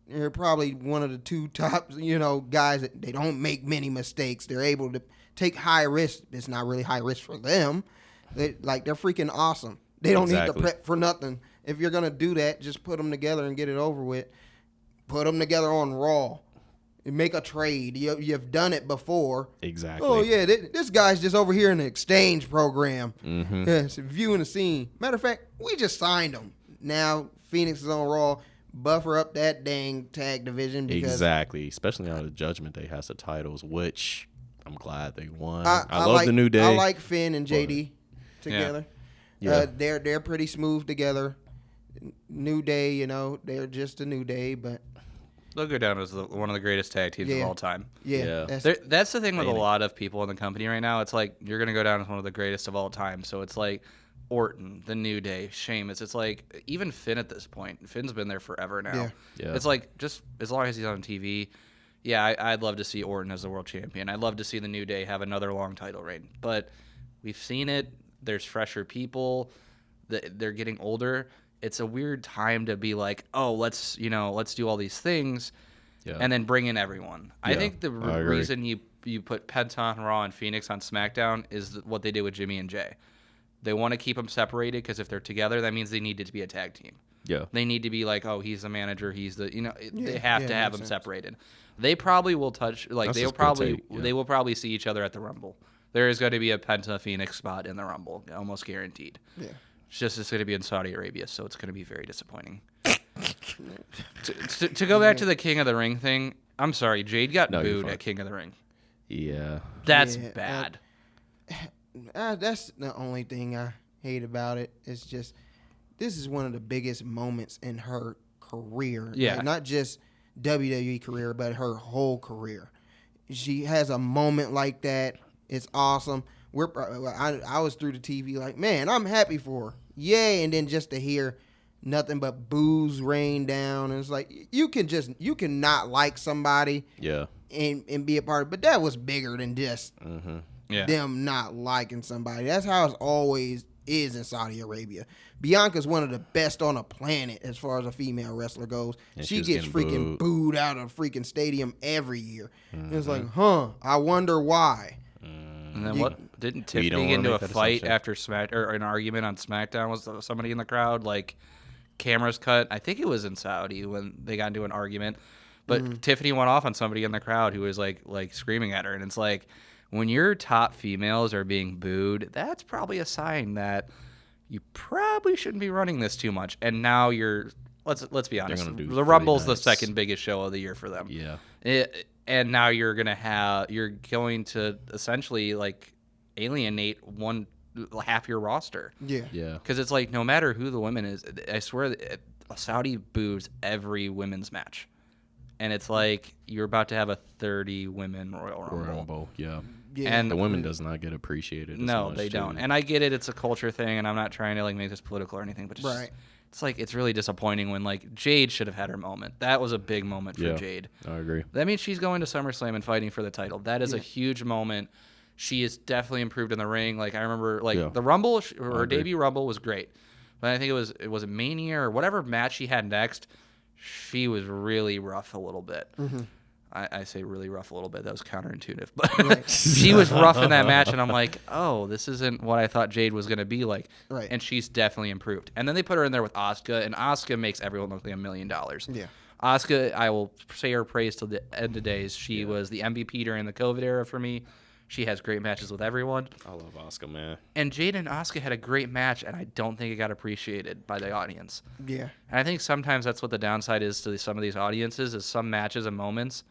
they're probably one of the two top, guys that they don't make many mistakes. They're able to take high risk. It's not really high risk for them. They're freaking awesome. They don't need to prep for nothing. If you're gonna do that, just put them together and get it over with. Put them together on Raw. And make a trade. You've done it before. Exactly. Oh yeah, this guy's just over here in the exchange program. Mm-hmm. Yes, viewing the scene. Matter of fact, we just signed him. Now Phoenix is on Raw. Buffer up that dang tag division. Because exactly. Especially now the Judgment Day has the titles, which I'm glad they won. I love like the New Day. I like Finn and JD together. Yeah. They're pretty smooth together. New Day, they're just a New Day, but they'll go down as one of the greatest tag teams of all time. Yeah. That's the thing with a lot of people in the company right now. It's like you're going to go down as one of the greatest of all time. So it's like Orton, the New Day, Sheamus. It's like even Finn at this point. Finn's been there forever now. Yeah. It's like just as long as he's on TV. Yeah, I'd love to see Orton as the world champion. I'd love to see the New Day have another long title reign. But we've seen it. There's fresher people. They're getting older. It's a weird time to be like, oh, let's do all these things, and then bring in everyone. I think the reason you put Penta on Raw and Phoenix on SmackDown is what they did with Jimmy and Jay. They want to keep them separated because if they're together, that means they need to be a tag team. Yeah. They need to be like, oh, he's the manager, he's the they have to have them separated. They probably will touch they will probably see each other at the Rumble. There is going to be a Penta Phoenix spot in the Rumble, almost guaranteed. Yeah. It's going to be in Saudi Arabia, so it's going to be very disappointing. to go back to the King of the Ring thing, I'm sorry, Jade got booed at King of the Ring. Yeah. That's bad. That's the only thing I hate about it. It's just, this is one of the biggest moments in her career. Yeah. Like, not just WWE career, but her whole career. She has a moment like that. It's awesome. I was through the TV like, man, I'm happy for her. Yay. And then just to hear nothing but boos rain down. And it's like, you can not like somebody and be a part of it. But that was bigger than just them not liking somebody. That's how it always is in Saudi Arabia. Bianca's one of the best on the planet as far as a female wrestler goes. And she gets freaking booed out of freaking stadium every year. And it's like, I wonder why. And then what? Didn't Tiffany get into a fight after or an argument on SmackDown? Was somebody in the crowd? Like, cameras cut. I think it was in Saudi when they got into an argument. But Tiffany went off on somebody in the crowd who was like screaming at her. And it's like, when your top females are being booed, that's probably a sign that you probably shouldn't be running this too much. And now let's be honest, the Rumble's the second biggest show of the year for them. Yeah. And now you're going to essentially like alienate half your roster. Yeah. Because it's like, no matter who the woman is, I swear Saudi boos every women's match. And it's like you're about to have a 30 women Royal Rumble. Yeah. And the women does not get appreciated. No, they don't. And I get it; it's a culture thing, and I'm not trying to like make this political or anything. But it's like it's really disappointing when like Jade should have had her moment. That was a big moment for Jade. I agree. That means she's going to SummerSlam and fighting for the title. That is a huge moment. She is definitely improved in the ring. Like I remember, the Rumble, her debut Rumble was great, but I think it was a Mania or whatever match she had next. She was really rough a little bit. I say really rough a little bit. That was counterintuitive, but she was rough in that match, and I'm like, oh, this isn't what I thought Jade was gonna be like. Right. And she's definitely improved. And then they put her in there with Asuka, and Asuka makes everyone look like $1 million. Yeah. Asuka, I will say her praise till the end of days. She was the MVP during the COVID era for me. She has great matches with everyone. I love Asuka, man. And Jade and Asuka had a great match, and I don't think it got appreciated by the audience. Yeah. And I think sometimes that's what the downside is to some of these audiences, is some matches and moments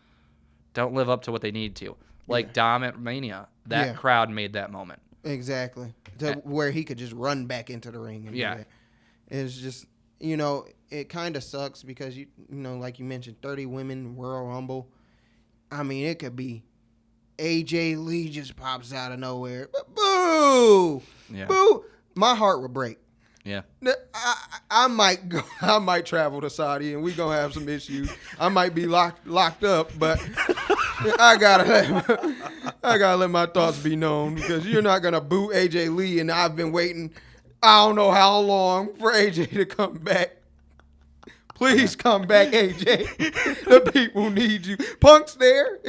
don't live up to what they need to. Like Dom at Mania. That crowd made that moment. Exactly. Where he could just run back into the ring. And do that. It's just, it kind of sucks because, like you mentioned, 30 women, Royal Rumble. I mean, it could be AJ Lee just pops out of nowhere. Boo! Yeah. Boo! My heart would break. Yeah. I might go. I might travel to Saudi, and we gonna have some issues. I might be locked up, but I gotta let my thoughts be known, because you're not gonna boo AJ Lee, and I've been waiting I don't know how long for AJ to come back. Please come back, AJ. The people need you. Punk's there.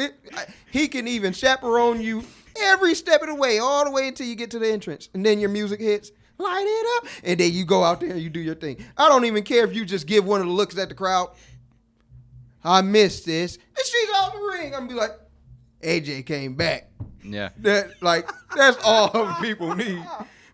He can even chaperone you every step of the way, all the way until you get to the entrance. And then your music hits. Light it up. And then you go out there and you do your thing. I don't even care if you just give one of the looks at the crowd. I missed this. And she's out the ring. I'm going to be like, AJ came back. Yeah. That's all people need.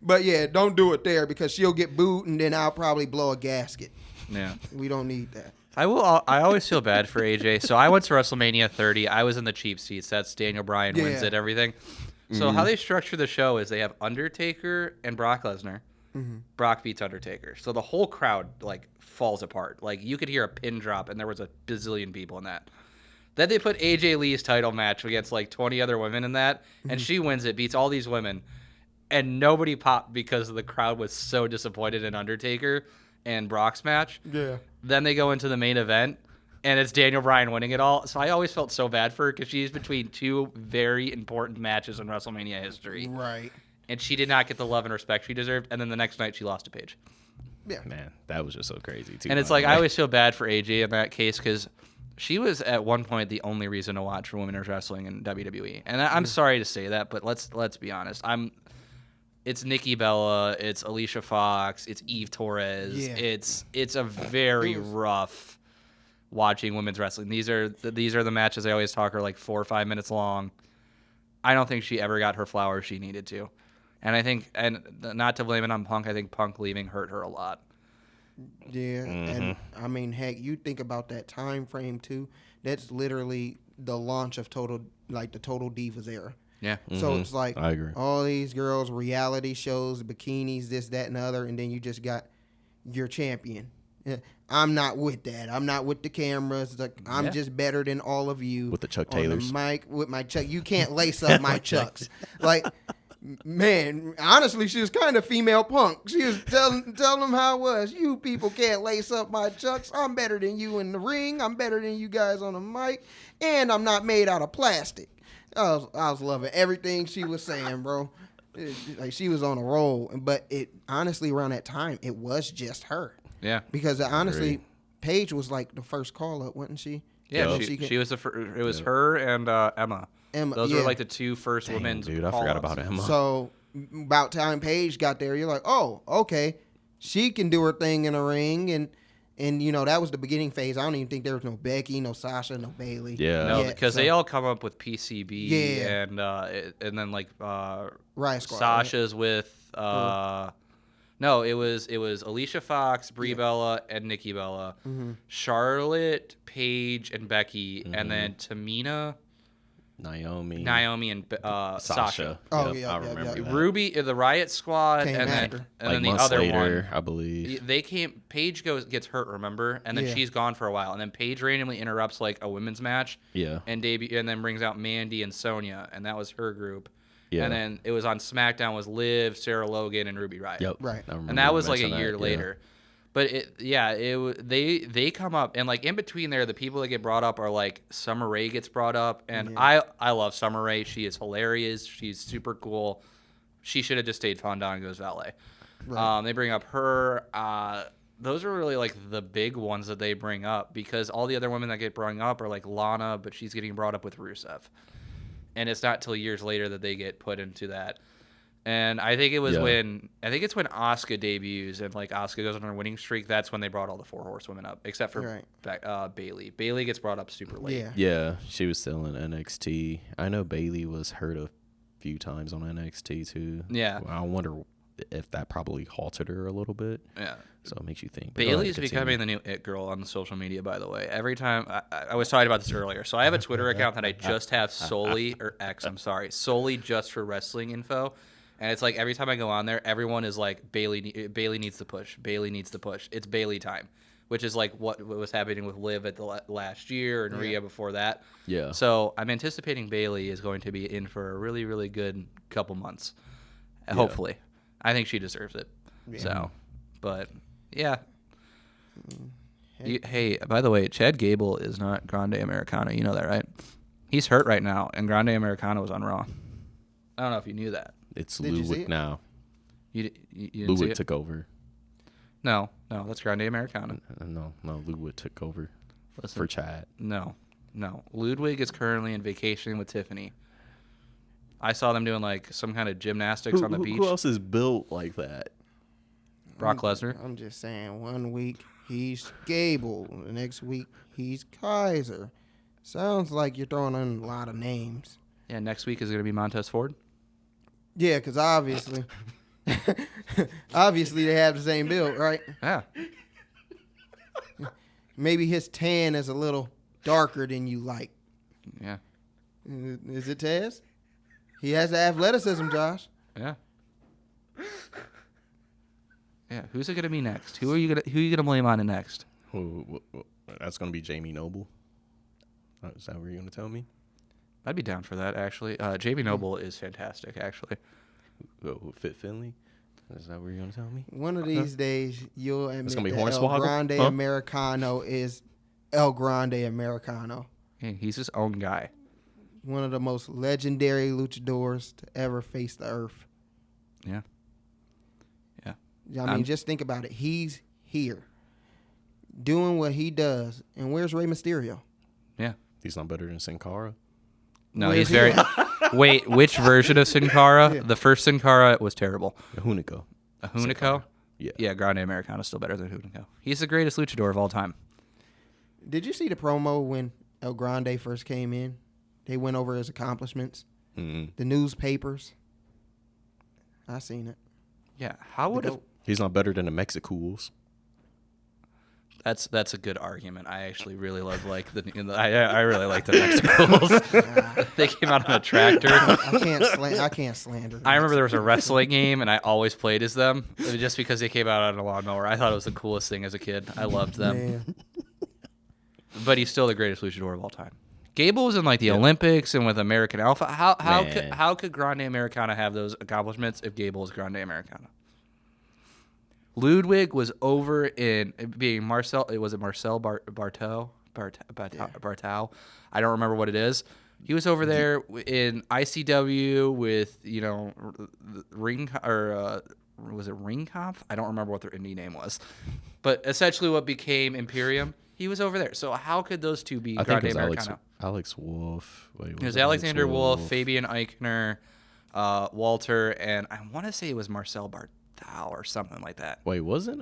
But, yeah, don't do it there, because she'll get booed, and then I'll probably blow a gasket. Yeah. We don't need that. I always feel bad for AJ. So I went to WrestleMania 30. I was in the cheap seats. That's Daniel Bryan wins it, everything. So how they structure the show is they have Undertaker and Brock Lesnar. Mm-hmm. Brock beats Undertaker. So the whole crowd falls apart. You could hear a pin drop, and there was a bazillion people in that. Then they put AJ Lee's title match against 20 other women in that, and she wins it, beats all these women, and nobody popped because the crowd was so disappointed in Undertaker and Brock's match. Yeah. Then they go into the main event, and it's Daniel Bryan winning it all. So I always felt so bad for her, because she's between two very important matches in WrestleMania history. Right. And she did not get the love and respect she deserved. And then the next night she lost to Paige. Yeah. Man, that was just so crazy, too. And it's I always feel bad for AJ in that case, because she was at one point the only reason to watch women's wrestling in WWE. And I'm sorry to say that, but let's be honest. It's Nikki Bella, it's Alicia Fox, it's Eve Torres. Yeah. It's a very rough watching women's wrestling. These are the matches I always talk are 4 or 5 minutes long. I don't think she ever got her flowers she needed to. And I think, and not to blame it on Punk, I think Punk leaving hurt her a lot. Yeah, and I mean, heck, you think about that time frame too. That's literally the launch of the Total Divas era. Yeah. So it's I agree. all these girls, reality shows, bikinis, this, that, and the other, and then you just got your champion. I'm not with that. I'm not with the cameras. I'm just better than all of you. With the Chuck Taylors. On the mic, with my Chuck. You can't lace up my Chucks. Man, honestly, she was kind of female Punk. She was telling them how it was. You people can't lace up my Chucks. I'm better than you in the ring. I'm better than you guys on the mic. And I'm not made out of plastic. I was loving everything she was saying, bro. She was on a roll. But honestly, around that time, it was just her. Yeah. Because honestly, Paige was the first call up, wasn't she? Yeah, she was the first. It was her and Emma. Those were the two first women's. Dude, I forgot about Emma. So about time Paige got there, you're like, oh, okay, she can do her thing in a ring, and that was the beginning phase. I don't even think there was no Becky, no Sasha, no Bailey. Yeah, no, because they all come up with PCB. Yeah, and then Riot Squad. Sasha's with. No, it was Alicia Fox, Brie Bella, and Nikki Bella, Charlotte, Paige, and Becky, and then Tamina, Naomi, and Sasha. Oh, I remember that. Ruby, the Riot Squad, and then the other later, one. I believe. They came. Paige gets hurt, remember, and then she's gone for a while, and then Paige randomly interrupts a women's match. Yeah. And then brings out Mandy and Sonya, and that was her group. Yeah. And then it was on SmackDown was Liv, Sarah Logan, and Ruby Riott. Yep. Right. And that was a year later. But they come up, and in between there, the people that get brought up are Summer Rae gets brought up, and I love Summer Rae. She is hilarious. She's super cool. She should have just stayed Fandango's valet. Right. They bring up her. those are really like the big ones that they bring up, because all the other women that get brought up are like Lana, but she's getting brought up with Rusev. And it's not till years later that they get put into that. And I think it's when Asuka debuts and like Asuka goes on her winning streak. That's when they brought all the 4 horsewomen up, except for Bayley. Bayley gets brought up super late. Yeah, she was still in NXT. I know Bayley was hurt a few times on NXT too. Yeah, I wonder if that probably halted her a little bit. Yeah, so it makes you think. Bayley's becoming the new it girl on the social media. By the way, every time I was talking about this earlier, so I have a Twitter account that I just have solely just for wrestling info. And it's like every time I go on there, everyone is like, Bayley needs to push. Bayley needs to push. It's Bayley time, which is like what was happening with Liv at the last year and Rhea before that. Yeah. So I'm anticipating Bayley is going to be in for a really, really good couple months. Hopefully. I think she deserves it. Yeah. So, but yeah. Hey, by the way, Chad Gable is not Grande Americano. You know that, right? He's hurt right now, and Grande Americano was on Raw. I don't know if you knew that. It's Ludwig now. You didn't Ludwig see it? took over. No, that's Grande Americano. No, Ludwig took over for Chad. No. Ludwig is currently in vacation with Tiffany. I saw them doing like some kind of gymnastics on the beach. Who else is built like that? Brock Lesnar. I'm just saying, 1 week he's Gable, the next week he's Kaiser. Sounds like you're throwing in a lot of names. Yeah, next week is going to be Montez Ford. Yeah, because obviously they have the same build, right? Yeah. Maybe his tan is a little darker than you like. Yeah. Is it Taz? He has the athleticism, Josh. Yeah. Yeah. Who's it gonna be next? Who are you gonna blame on it next? That's gonna be Jamie Noble. Is that what you're gonna tell me? I'd be down for that, actually. Jamie Noble is fantastic, actually. Fit Finley? Is that what you're going to tell me? One of these days, you'll admit it's gonna be that El Grande Americano is El Grande Americano. Hey, he's his own guy. One of the most legendary luchadors to ever face the earth. Yeah. I mean, just think about it. He's here doing what he does. And where's Rey Mysterio? Yeah. He's not better than Sin Cara? No, he's very... Wait, which version of Sin Cara? Yeah. The first Sin Cara was terrible. Hunico. A Hunico? Yeah. Yeah, Grande Americano is still better than Hunico. He's the greatest luchador of all time. Did you see the promo when El Grande first came in? They went over his accomplishments. Mm-hmm. The newspapers. I seen it. Yeah, how would it... He's not better than the Mexicools. That's a good argument. I actually really love I really like the Mexicools. They came out on a tractor. I can't slander. I remember there was a wrestling game, and I always played as them just because they came out on a lawnmower. I thought it was the coolest thing as a kid. I loved them. Man. But he's still the greatest luchador of all time. Gable was in like the Olympics and with American Alpha. How could Grande Americana have those accomplishments if Gable was Grande Americana? Ludwig was over in being Marcel. Was it Marcel Barteau? Barteau. I don't remember what it is. He was over there in ICW with Ring was it Ringkampf? I don't remember what their indie name was, but essentially what became Imperium. He was over there. So how could those two be Grande Americano? Alex Wolf. It was Alexander Wolf, Fabian Eichner, Walter, and I want to say it was Marcel Barteau or something like that. Wait, wasn't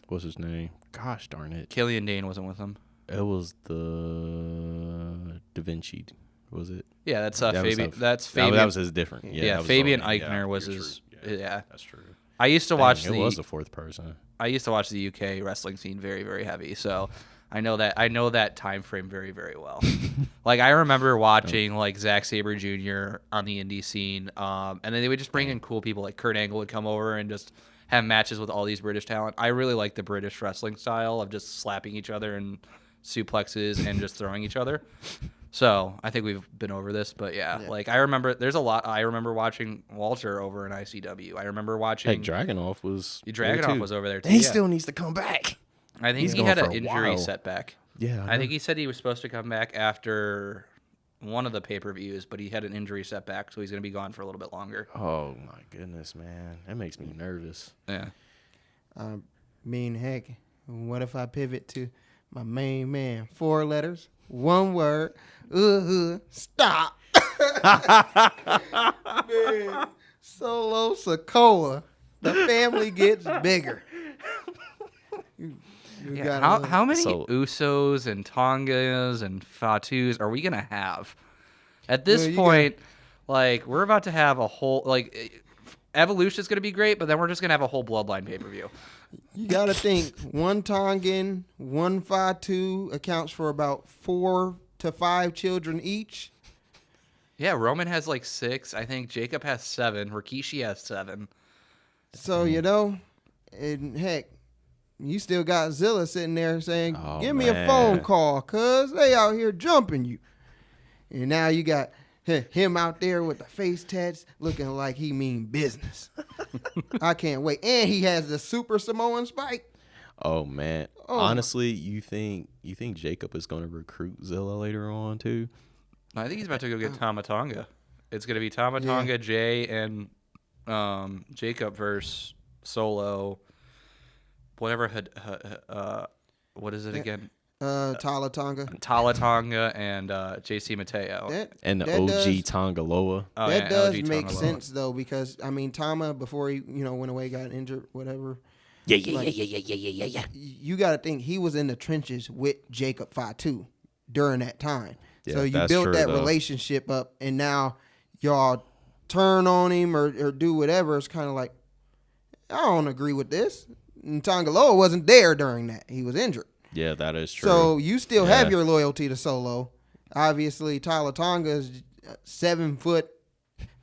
what's his name? Gosh darn it. Killian Dane wasn't with him. It was the Da Vinci, was it? Yeah, that's Fabian. That's Fabian. That was his different. Yeah, Fabian Eichner was his. Yeah, that's true. I used to watch It was the fourth person. I used to watch the UK wrestling scene very, very heavy, so I know that time frame very, very well. Like I remember watching like Zack Sabre Jr. on the indie scene, and then they would just bring in cool people like Kurt Angle would come over and just have matches with all these British talent. I really like the British wrestling style of just slapping each other and suplexes and just throwing each other. So I think we've been over this, but yeah. Like I remember there's a lot. I remember watching Walter over in ICW. I remember watching. Hey, Dragunov was. Dragunov was over there too. He still needs to come back. I think he had an injury setback. Yeah, I think he said he was supposed to come back after one of the pay-per-views, but he had an injury setback, so he's going to be gone for a little bit longer. Oh my goodness, man, that makes me nervous. Yeah. mean, heck, what if I pivot to my main man? 4 letters, 1 word. Stop. Man, Solo Sikoa. The family gets bigger. How many Usos and Tongas and Fatus are we gonna have? At this point, like we're about to have a whole Evolution is gonna be great, but then we're just gonna have a whole Bloodline pay-per-view. You gotta think 1 Tongan, 1 Fatu accounts for about 4 to 5 children each. Yeah, Roman has like 6. I think Jacob has 7. Rikishi has 7. So and heck, you still got Zilla sitting there saying, "Give me a phone call, cuz they out here jumping you." And now you got him out there with the face tats looking like he mean business. I can't wait. And he has the Super Samoan spike. Oh man. Honestly, you think Jacob is going to recruit Zilla later on too? I think he's about to go get Tama Tonga. It's going to be Tama Tonga, Jay, and Jacob versus Solo. Whatever. What is it again? Tala Tonga and JC Mateo. And the OG Tonga Loa. That does make sense though, because I mean Tama, before he went away, got injured, whatever. Yeah. You got to think he was in the trenches with Jacob Fatu during that time. Yeah, so you built that relationship up, and now y'all turn on him or do whatever. It's kind of like, I don't agree with this. And Tongaloa wasn't there during that. He was injured. Yeah, that is true. So you still have your loyalty to Solo. Obviously, Tala Tonga is 7 foot.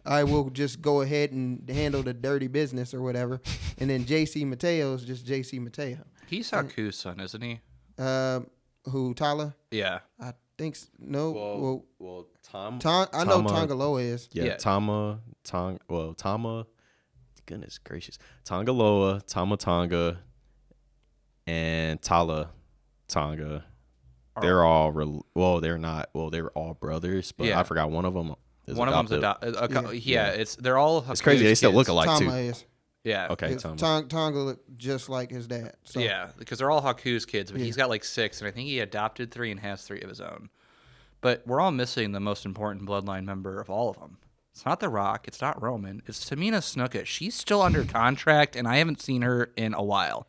I will just go ahead and handle the dirty business or whatever. And then JC Mateo is just JC Mateo. He's Haku's son, isn't he? Who, Tala? Yeah. I think no. Well, I know Tongaloa is. Yeah, Tama. Goodness gracious. Tongaloa, Tama Tonga, and Tala Tonga. They're all they're not. Well, they're all brothers, but I forgot one of them. One of them's they're all. It's crazy. They still look alike Tama too. Is. Yeah. Okay. Tonga looked just like his dad. So. Yeah, because they're all Haku's kids, but he's got like 6, and I think he adopted 3 and has 3 of his own. But we're all missing the most important bloodline member of all of them. It's not The Rock. It's not Roman. It's Tamina Snuka. She's still under contract, and I haven't seen her in a while.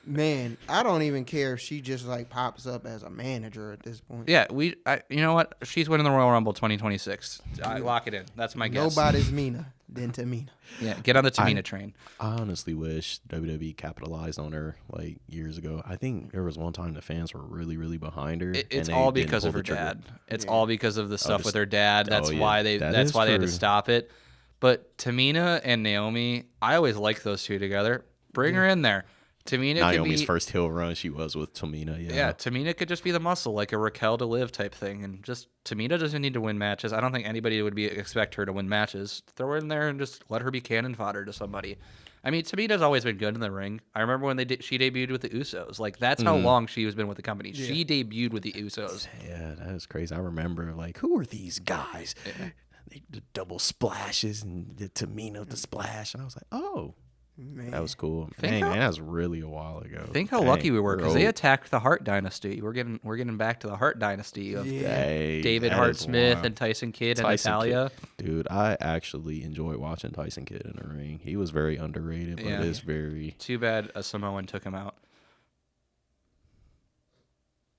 Man, I don't even care if she just like pops up as a manager at this point. Yeah, you know what? She's winning the Royal Rumble 2026. I lock it in. That's my guess. Nobody's meaner than Tamina. Yeah, get on the Tamina train. I honestly wish WWE capitalized on her like years ago. I think there was one time the fans were really, really behind her. It's all because of her dad. It's all because of the stuff with her dad. That's why they had to stop it. But Tamina and Naomi, I always liked those two together. Bring her in there. Naomi's first heel run, she was with Tamina. Yeah, Tamina could just be the muscle, like a Raquel to Liv type thing, and just Tamina doesn't need to win matches. I don't think anybody would expect her to win matches. Throw her in there and just let her be cannon fodder to somebody. I mean, Tamina's always been good in the ring. I remember when she debuted with the Usos. Like that's how long she has been with the company. Yeah. She debuted with the Usos. Yeah, that is crazy. I remember like, who are these guys? Yeah. They did double splashes and the Tamina the splash, and I was like, oh. Man. That was cool. Man, that was really a while ago. Think how lucky we were because they attacked the Hart Dynasty. We're getting back to the Hart Dynasty of David Hart Smith and Tyson Kidd and Natalia. Dude, I actually enjoyed watching Tyson Kidd in the ring. He was very underrated, but it is very. Too bad a Samoan took him out.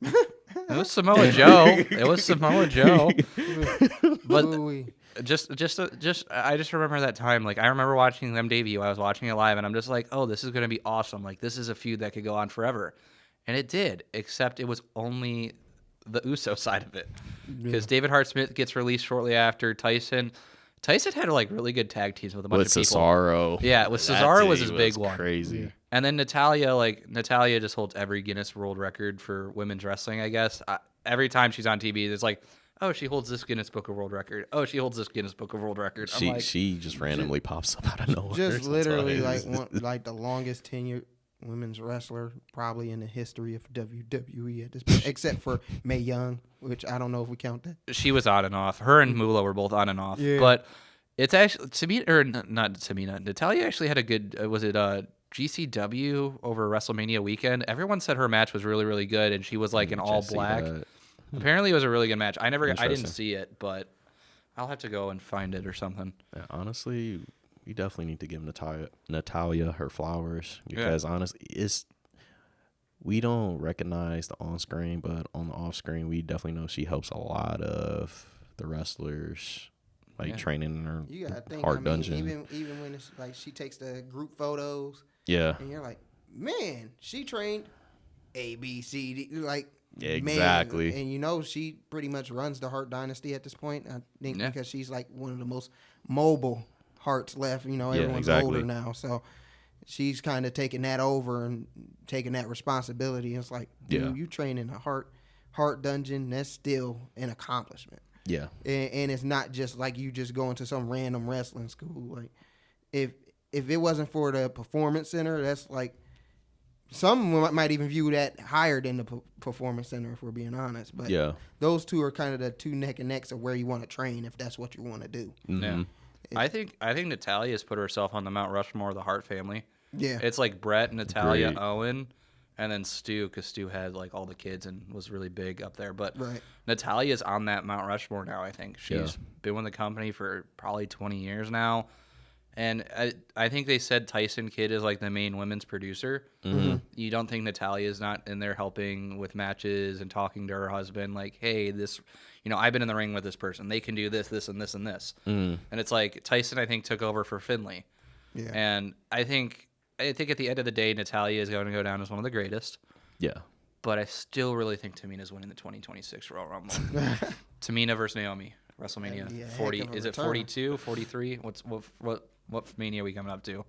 It was Samoa Joe. But. I just remember that time. Like I remember watching them debut. I was watching it live, and I'm just like, oh, this is gonna be awesome. Like this is a feud that could go on forever, and it did. Except it was only the Uso side of it, because David Hart Smith gets released shortly after. Tyson had like really good tag teams with a bunch of people. Cesaro. Yeah, with Cesaro was his big one. Crazy. Yeah. And then Natalia just holds every Guinness World Record for women's wrestling. I guess every time she's on TV, there's like. Oh, she holds this Guinness Book of World Record. Oh, she holds this Guinness Book of World Record. She just randomly pops up out of nowhere. Just literally like the longest tenured women's wrestler probably in the history of WWE at this point, except for Mae Young, which I don't know if we count that. She was on and off. Her and Moolah were both on and off. Yeah. But it's actually Natalia actually had a good. Was it GCW over WrestleMania weekend. Everyone said her match was really, really good, and she was like in all black. Apparently, it was a really good match. I didn't see it, but I'll have to go and find it or something. Yeah, honestly, we definitely need to give Natalia her flowers because honestly, we don't recognize the on screen, but on the off screen, we definitely know she helps a lot of the wrestlers. Like training in her hard dungeon. Even when it's like she takes the group photos. Yeah. And you're like, man, she trained A, B, C, D. Like, yeah, exactly. Man. And you know, she pretty much runs the Hart Dynasty at this point. I think because she's like one of the most mobile Harts left. You know, everyone's older now. So she's kind of taking that over and taking that responsibility. And it's like, dude, you train in a Hart dungeon. That's still an accomplishment. Yeah, and it's not just like you just going to some random wrestling school. Like, if it wasn't for the Performance Center, that's like some might even view that higher than the Performance Center, if we're being honest. But those two are kind of the two neck and necks of where you want to train if that's what you want to do. Mm-hmm. Yeah, I think Natalia's put herself on the Mount Rushmore of the Hart family. Yeah, it's like Brett, Natalia, Owen. And then Stu, because Stu had like all the kids and was really big up there. But Natalia's on that Mount Rushmore now, I think. She's been with the company for probably 20 years now. And I think they said Tyson Kidd is like the main women's producer. Mm-hmm. You don't think Natalia's not in there helping with matches and talking to her husband like, hey, this, I've been in the ring with this person. They can do this, this, and this, and this. Mm. And it's like Tyson, I think, took over for Finlay. Yeah. And I think at the end of the day, Natalia is going to go down as one of the greatest. Yeah. But I still really think Tamina's winning the 2026 Royal Rumble. Tamina versus Naomi, WrestleMania 40. Is it 42, 43? What Mania are we coming up to?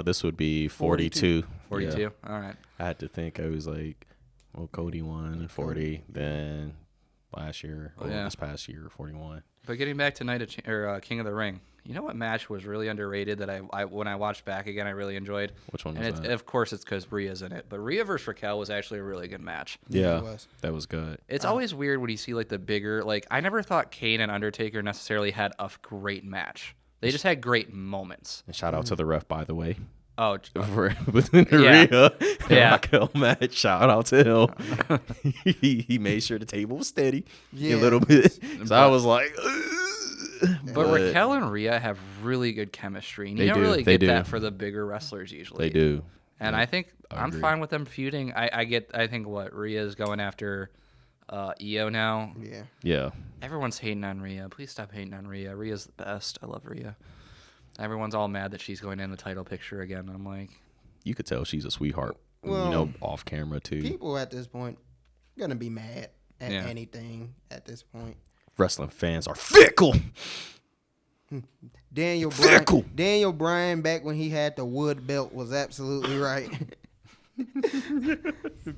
This would be 42. 42. Yeah. All right. I had to think. I was like, well, Cody won 40. Then last year, this past year, 41. But getting back to King of the Ring, you know what match was really underrated that I when I watched back again, I really enjoyed? Which one was and that? Of course, it's because Rhea's in it. But Rhea versus Raquel was actually a really good match. Yeah, that was good. It's always weird when you see like the bigger, like I never thought Kane and Undertaker necessarily had a great match. They just had great moments. And shout out to the ref, by the way. Oh, within the Rhea and Raquel match, shout out to him. he made sure the table was steady a little bit. So I was like, but Raquel and Rhea have really good chemistry. And you don't really get that for the bigger wrestlers usually. They do. And I think I'm fine with them feuding. I think Rhea's going after Io now. Yeah. Yeah. Everyone's hating on Rhea. Please stop hating on Rhea. Rhea's the best. I love Rhea. Everyone's all mad that she's going in the title picture again. I'm like, you could tell she's a sweetheart. Well, off camera too. People at this point gonna be mad at anything at this point. Wrestling fans are fickle. Daniel Bryan, back when he had the wood belt, was absolutely right.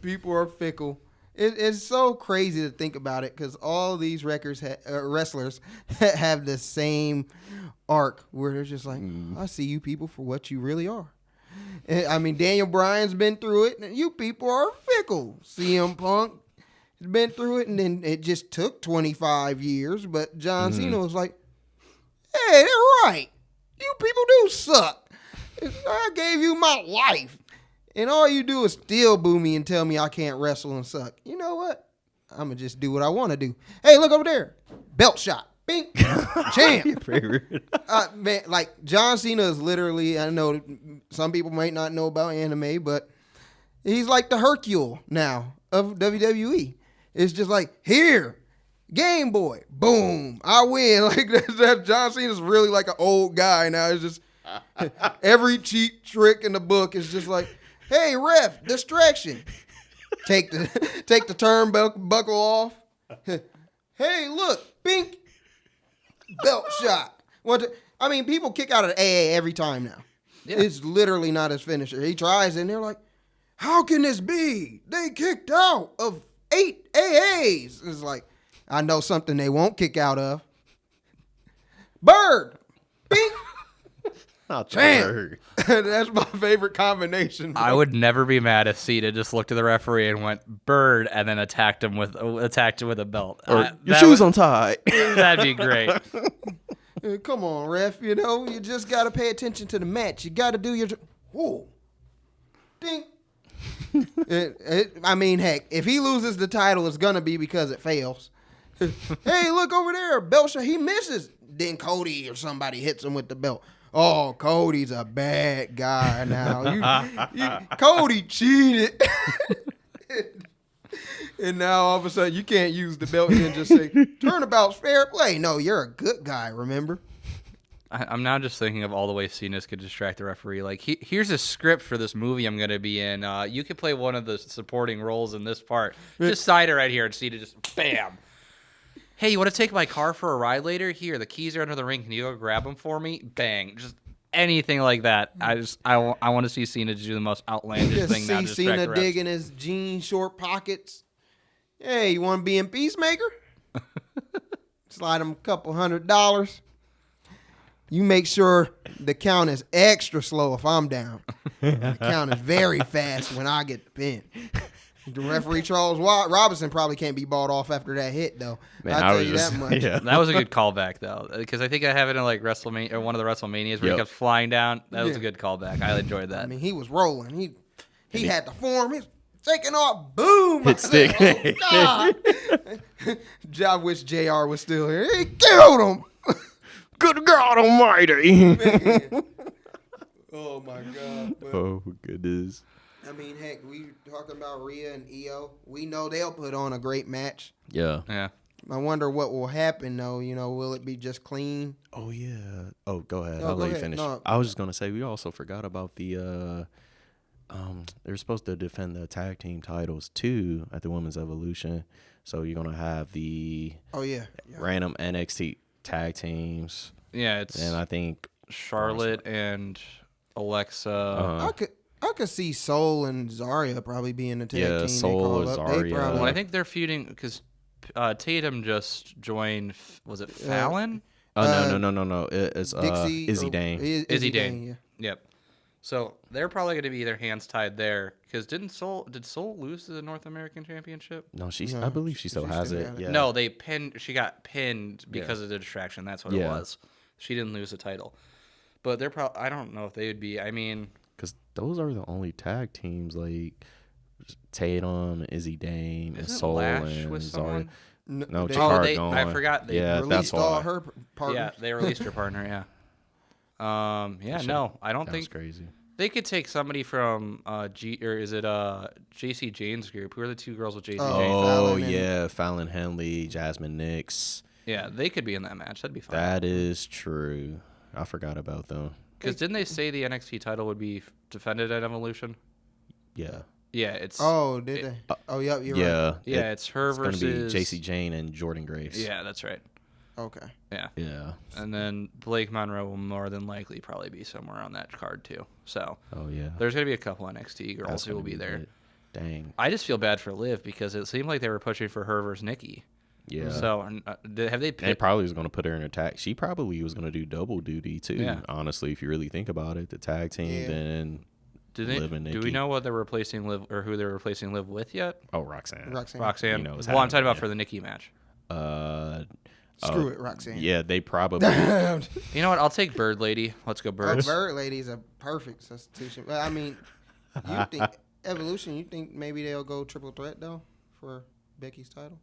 People are fickle. It's so crazy to think about it because all these wrestlers have the same arc where they're just like, I see you people for what you really are. I mean, Daniel Bryan's been through it, and you people are fickle. CM Punk has been through it, and then it just took 25 years, but John Cena was like, hey, they're right. You people do suck. I gave you my life. And all you do is still boo me and tell me I can't wrestle and suck. You know what? I'm going to just do what I want to do. Hey, look over there. Belt shot. Bing. Champ. Man, like, John Cena is literally, I know some people might not know about anime, but he's like the Hercule now of WWE. It's just like, here, Game Boy. Boom. I win. Like, that John Cena's really like an old guy now. It's just every cheat trick in the book is just like, hey, ref, distraction. Take the turnbuckle off. Hey, look, bink. Belt shot. I mean, people kick out of the AA every time now. Yeah. It's literally not his finisher. He tries, and they're like, how can this be? They kicked out of 8 AAs. It's like, I know something they won't kick out of. Bird. Bink. Damn. That's my favorite combination. I would never be mad if Cena just looked at the referee and went bird and then attacked him with a belt. Or your shoes untied. That'd be great. Come on, ref. You just got to pay attention to the match. You got to do your... Whoa. Ding. I mean, heck, if he loses the title, it's going to be because it fails. Hey, look over there. Belt he misses. Then Cody or somebody hits him with the belt. Oh, Cody's a bad guy now. Cody cheated. And now all of a sudden you can't use the belt and just say, turnabout's fair play. No, you're a good guy, remember? I'm now just thinking of all the ways Cena's could distract the referee. Like, here's a script for this movie I'm going to be in. You could play one of the supporting roles in this part. Just side it right here and Cena just, bam. Hey, you want to take my car for a ride later? Here, the keys are under the ring. Can you go grab them for me? Bang. Just anything like that. I want to see Cena do the most outlandish thing now. See Cena digging his jean short pockets. Hey, you want to be in Peacemaker? Slide him a couple $100. You make sure the count is extra slow if I'm down. The count is very fast when I get the pin. The referee Charles Robinson probably can't be bought off after that hit, though. Man, I'll tell you that much. Yeah. That was a good callback, though, because I think I have it in like WrestleMania or one of the WrestleManias where he kept flying down. That was a good callback. I enjoyed that. I mean, he was rolling. He had the form. He's taking off. Boom. Hit stick. Oh, God. I wish JR was still here. He killed him. Good God Almighty! Oh my God! But, oh goodness! I mean, heck, we talking about Rhea and Io. We know they'll put on a great match. Yeah. I wonder what will happen though. You know, will it be just clean? Oh yeah. Oh, go ahead. No, I'll go let you ahead. finish. No. I was just gonna say we also forgot about the they're supposed to defend the tag team titles too at the Women's Evolution. So you're gonna have the random NXT tag teams. Yeah, it's and I think Charlotte and Alexa. I could see Soul and Zarya probably being the tag team. Soul, Zarya. Well, I think they're feuding because Tatum just joined. Was it Fallon? No. It's Dixie Izzy Dane. Izzy Dane. Yeah. Yep. So they're probably going to be their hands tied there because did Soul lose the North American Championship? No, I believe she still has it. Yeah. No, she got pinned because of the distraction. That's what it was. She didn't lose the title, but they're probably. I don't know if they would be. I mean, because those are the only tag teams like Tatum, Izzy Dane, and Soul and Zarya. No, I forgot. They released all her partners. Yeah, they released her partner. Yeah. No, I don't think. That's crazy. They could take somebody from JC Jane's group. Who are the two girls with JC Jane? Fallon Henley, Jasmine Nix. Yeah, they could be in that match. That'd be fun. That is true. I forgot about them. Because didn't they say the NXT title would be defended at Evolution? Yeah. Yeah, it's. Oh, did they? Yep, you're right. Yeah, it's her versus. It's going to be JC Jane and Jordan Grace. Yeah, that's right. Okay. Yeah. Yeah. And then Blake Monroe will more than likely probably be somewhere on that card too. So. Oh yeah. There's gonna be a couple NXT girls who will be there. Dang. I just feel bad for Liv because it seemed like they were pushing for her versus Nikki. Yeah. So have they? They probably was going to put her in attack. She probably was going to do double duty too. Yeah. Honestly, if you really think about it, the tag team then. Do we know what they're replacing Liv or who they're replacing Liv with yet? Oh, Roxanne. Roxanne. You know, well, I'm talking about for the Nikki match. Screw it, Roxanne. Yeah, they probably. You know what? I'll take Bird Lady. Let's go Bird. Bird Lady's a perfect substitution. But I mean, you think Evolution? You think maybe they'll go triple threat though for Becky's title?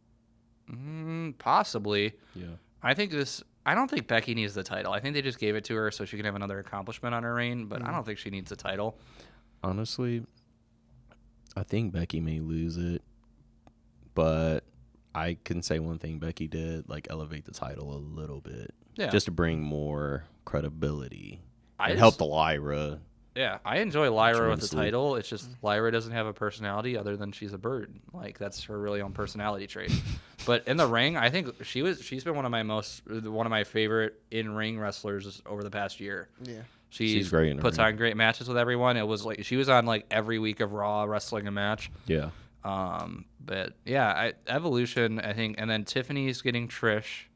Possibly. Yeah. I don't think Becky needs the title. I think they just gave it to her so she can have another accomplishment on her reign. But I don't think she needs the title. Honestly, I think Becky may lose it, but I can say one thing Becky did, like elevate the title a little bit, just to bring more credibility and help the Lyra. Yeah, I enjoy Lyra with the title. It's just Lyra doesn't have a personality other than she's a bird. Like that's her really own personality trait. But in the ring, I think she's been one of my favorite in-ring wrestlers over the past year. Yeah. She's great. Puts on great matches with everyone. It was like she was on like every week of Raw wrestling a match. Yeah. But yeah, Evolution, I think, and then Tiffany's getting Trish.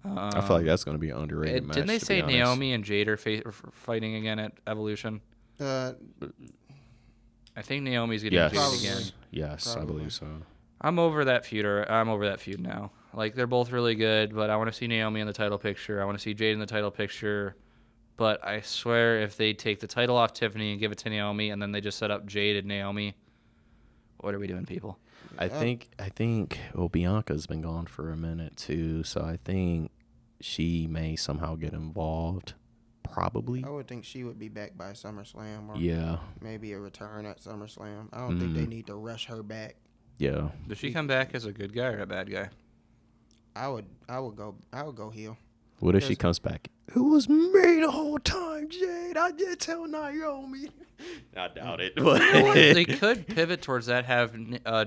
I feel like that's going to be an underrated match. Didn't they say Naomi and Jade are fighting again at Evolution? I think Naomi's getting Jade again. Yes, probably. I believe so. I'm over that feud. I'm over that feud now. Like they're both really good, but I want to see Naomi in the title picture. I want to see Jade in the title picture. But I swear if they take the title off Tiffany and give it to Naomi and then they just set up Jade and Naomi, what are we doing, people? I think well, Bianca's been gone for a minute too, so I think she may somehow get involved. Probably. I would think she would be back by SummerSlam, or maybe a return at SummerSlam. I don't think they need to rush her back. Yeah. Does she come back as a good guy or a bad guy? I would go heel. What if she comes back? It was me the whole time, Jade. I did tell Naomi. I doubt it. But they could pivot towards that. Have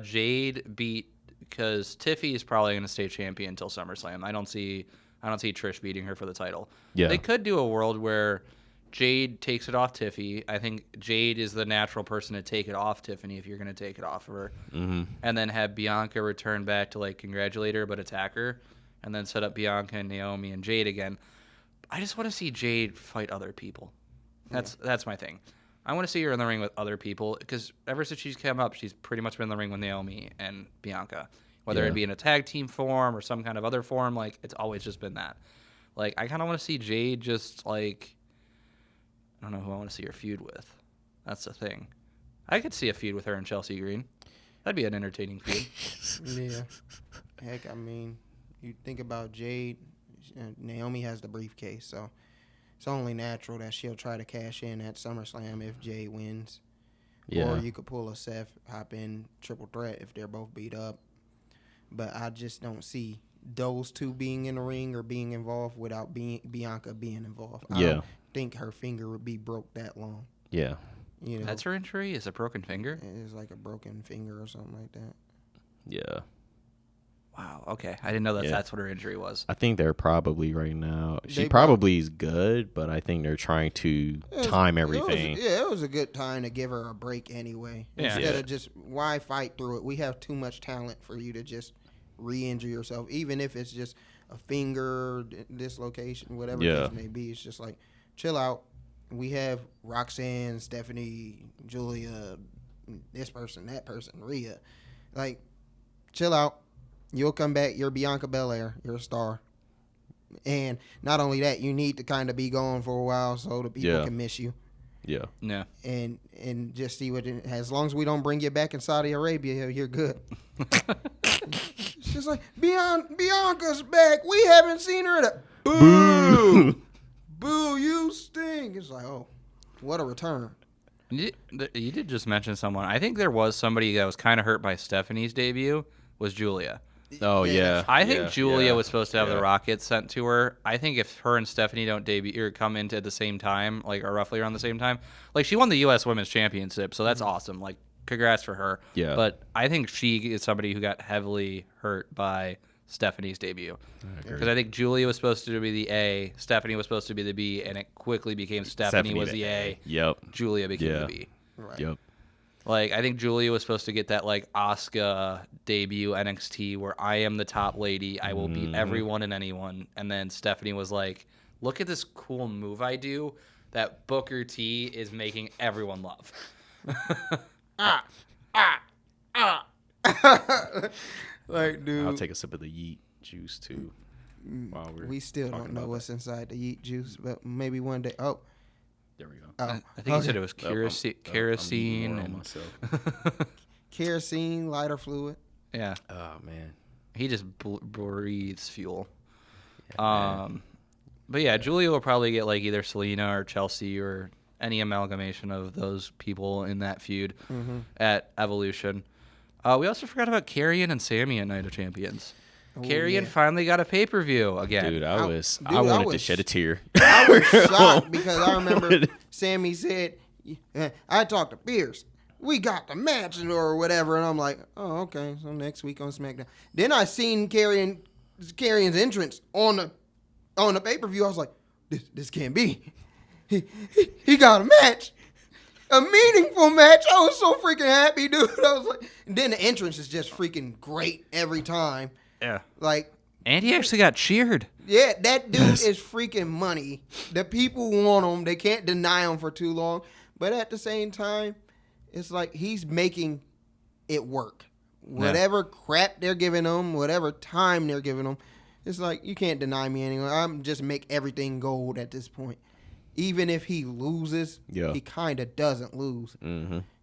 Jade beat, because Tiffy is probably going to stay champion until SummerSlam. I don't see Trish beating her for the title. Yeah. They could do a world where Jade takes it off Tiffy. I think Jade is the natural person to take it off Tiffany if you're going to take it off of her. Mm-hmm. And then have Bianca return back to like congratulate her but attack her. And then set up Bianca and Naomi and Jade again. I just want to see Jade fight other people. That's my thing. I want to see her in the ring with other people, because ever since she's come up, she's pretty much been in the ring with Naomi and Bianca. Whether it be in a tag team form or some kind of other form, like, it's always just been that. Like, I kind of want to see Jade just, like, I don't know who I want to see her feud with. That's the thing. I could see a feud with her and Chelsea Green. That'd be an entertaining feud. Yeah. Heck, I mean, you think about Jade, Naomi has the briefcase, so it's only natural that she'll try to cash in at SummerSlam if Jade wins. Yeah. Or you could pull a Seth, hop in triple threat if they're both beat up. But I just don't see those two being in the ring or being involved without Bianca being involved. I don't think her finger would be broke that long. Yeah. You know, That's her injury? Is a broken finger? it's like a broken finger or something like that. Yeah. Wow, okay. I didn't know that's what her injury was. I think they're probably right now. She probably is good, but I think they're trying to time everything. It was a good time to give her a break anyway. Yeah. Instead of just, why fight through it? We have too much talent for you to just re-injure yourself, even if it's just a finger dislocation, whatever the case may be. It's just like, chill out. We have Roxanne, Stephanie, Julia, this person, that person, Rhea. Like, chill out. You'll come back. You're Bianca Belair. You're a star. And not only that, you need to kind of be gone for a while so the people can miss you. Yeah. Yeah. And just see as long as we don't bring you back in Saudi Arabia, you're good. It's just like, Bianca's back. We haven't seen her at a boo. Boo, you stink. It's like, oh, what a return. You did just mention someone. I think there was somebody that was kind of hurt by Stephanie's debut, was Julia. Oh, yeah. I think Julia was supposed to have the rocket sent to her. I think if her and Stephanie don't debut or come into at the same time, like, or roughly around the same time, like, she won the U.S. Women's Championship, so that's awesome. Like, congrats for her. Yeah. But I think she is somebody who got heavily hurt by Stephanie's debut. Because I think Julia was supposed to be the A, Stephanie was supposed to be the B, and it quickly became Stephanie was the A. Yep. Julia became the B. Right. Yep. Like, I think Julia was supposed to get that, like, Asuka debut NXT where I am the top lady. I will beat everyone and anyone. And then Stephanie was like, look at this cool move I do that Booker T is making everyone love. Like, dude. I'll take a sip of the yeet juice, too. While we still don't know what's inside the yeet juice, but maybe one day. Oh. There we go. I think you said it was kerosene. And kerosene, lighter fluid. Yeah. Oh, man. He just breathes fuel. Yeah, But yeah, Julia will probably get like either Selena or Chelsea or any amalgamation of those people in that feud at Evolution. We also forgot about Karrion and Sami at Night of Champions. Karrion finally got a pay-per-view again. Dude, I wanted to shed a tear. I was shocked because I remember Sammy said, I talked to Pierce. We got the match or whatever. And I'm like, oh, okay. So next week on SmackDown. Then I seen Karrion's entrance on the pay-per-view. I was like, this can't be. He got a match. A meaningful match. I was so freaking happy, dude. I was like, and then the entrance is just freaking great every time. Yeah. Like, and he actually got cheered. Yeah, that dude is freaking money. The people want him. They can't deny him for too long. But at the same time, it's like he's making it work. Whatever crap they're giving him, whatever time they're giving him, it's like, you can't deny me anymore. I'm just make everything gold at this point. even if he loses, he kind of doesn't lose.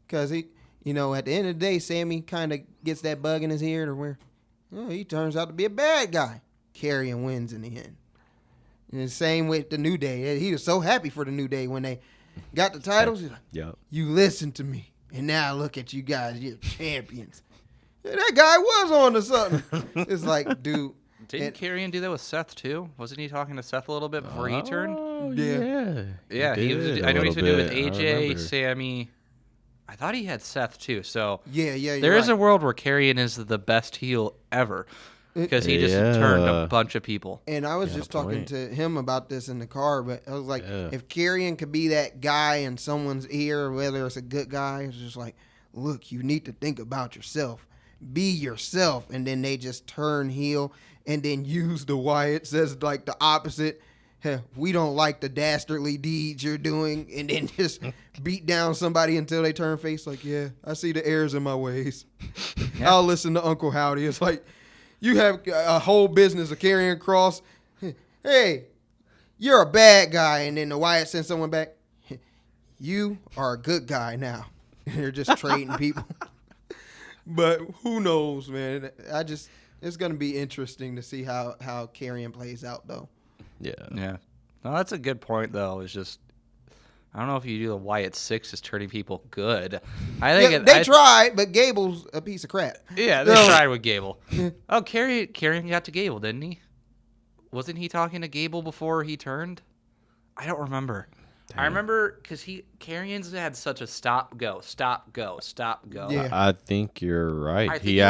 Because he, at the end of the day, Sammy kind of gets that bug in his ear to where, he turns out to be a bad guy. Karrion wins in the end. And the same with the New Day. He was so happy for the New Day when they got the titles. He's like, you listened to me, and now look at you guys. You're champions. That guy was on to something. It's like, dude. Didn't Karrion do that with Seth too? Wasn't he talking to Seth a little bit before he turned? Yeah. He was. I know he's been doing it with AJ, Sammy. I thought he had Seth too. So there is a world where Karrion is the best heel ever because he just turned a bunch of people. And I was just talking to him about this in the car, but I was like, if Karrion could be that guy in someone's ear, whether it's a good guy, it's just like, look, you need to think about yourself. Be yourself. And then they just turn heel and then use the Wyatt says like the opposite. We don't like the dastardly deeds you're doing, and then just beat down somebody until they turn face like, I see the errors in my ways. I'll listen to Uncle Howdy. It's like, you have a whole business of Karrion Kross. Hey, you're a bad guy, and then the Wyatt sends someone back. You are a good guy now. They're just trading people. But who knows, man? It's going to be interesting to see how Karrion plays out, though. Yeah. No, that's a good point, though. It's just, I don't know if you do the Wyatt 6 is turning people good. I think they tried, but Gable's a piece of crap. Yeah, they tried with Gable. Oh, Karrion got to Gable, didn't he? Wasn't he talking to Gable before he turned? I don't remember. Damn. I remember because Karrion's had such a stop go. Yeah. I think you're right. I think he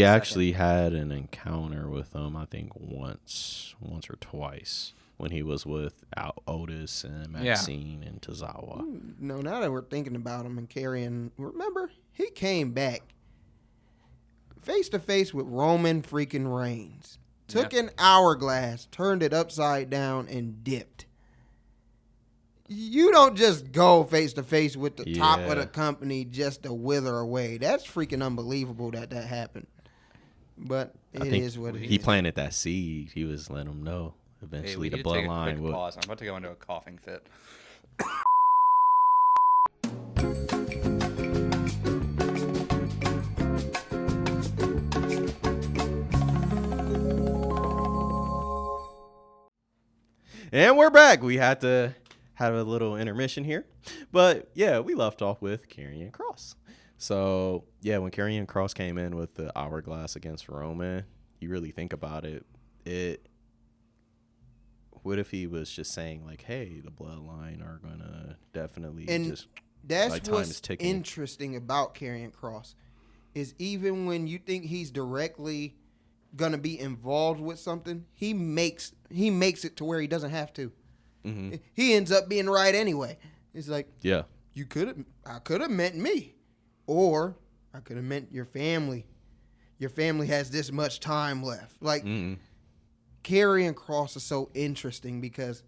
actually had an encounter with him. I think once or twice when he was with Otis and Maxine and Tozawa. No, now that we're thinking about him and Karrion, remember he came back face to face with Roman freaking Reigns. Took an hourglass, turned it upside down, and dipped. You don't just go face to face with the top of the company just to wither away. That's freaking unbelievable that happened. But it is what it is. He planted that seed. He was letting them know eventually the bloodline would. Pause. I'm about to go into a coughing fit. And we're back. We had to have a little intermission here. But, we left off with Karrion Kross. So, when Karrion Kross came in with the hourglass against Roman, you really think about it, what if he was just saying, like, hey, the bloodline are going to definitely that's like, what's interesting about Karrion Kross is even when you think he's directly going to be involved with something, he makes it to where he doesn't have to. Mm-hmm. He ends up being right anyway. It's like, I could have meant me, or I could have meant your family. Your family has this much time left. Like, Karrion Kross is so interesting because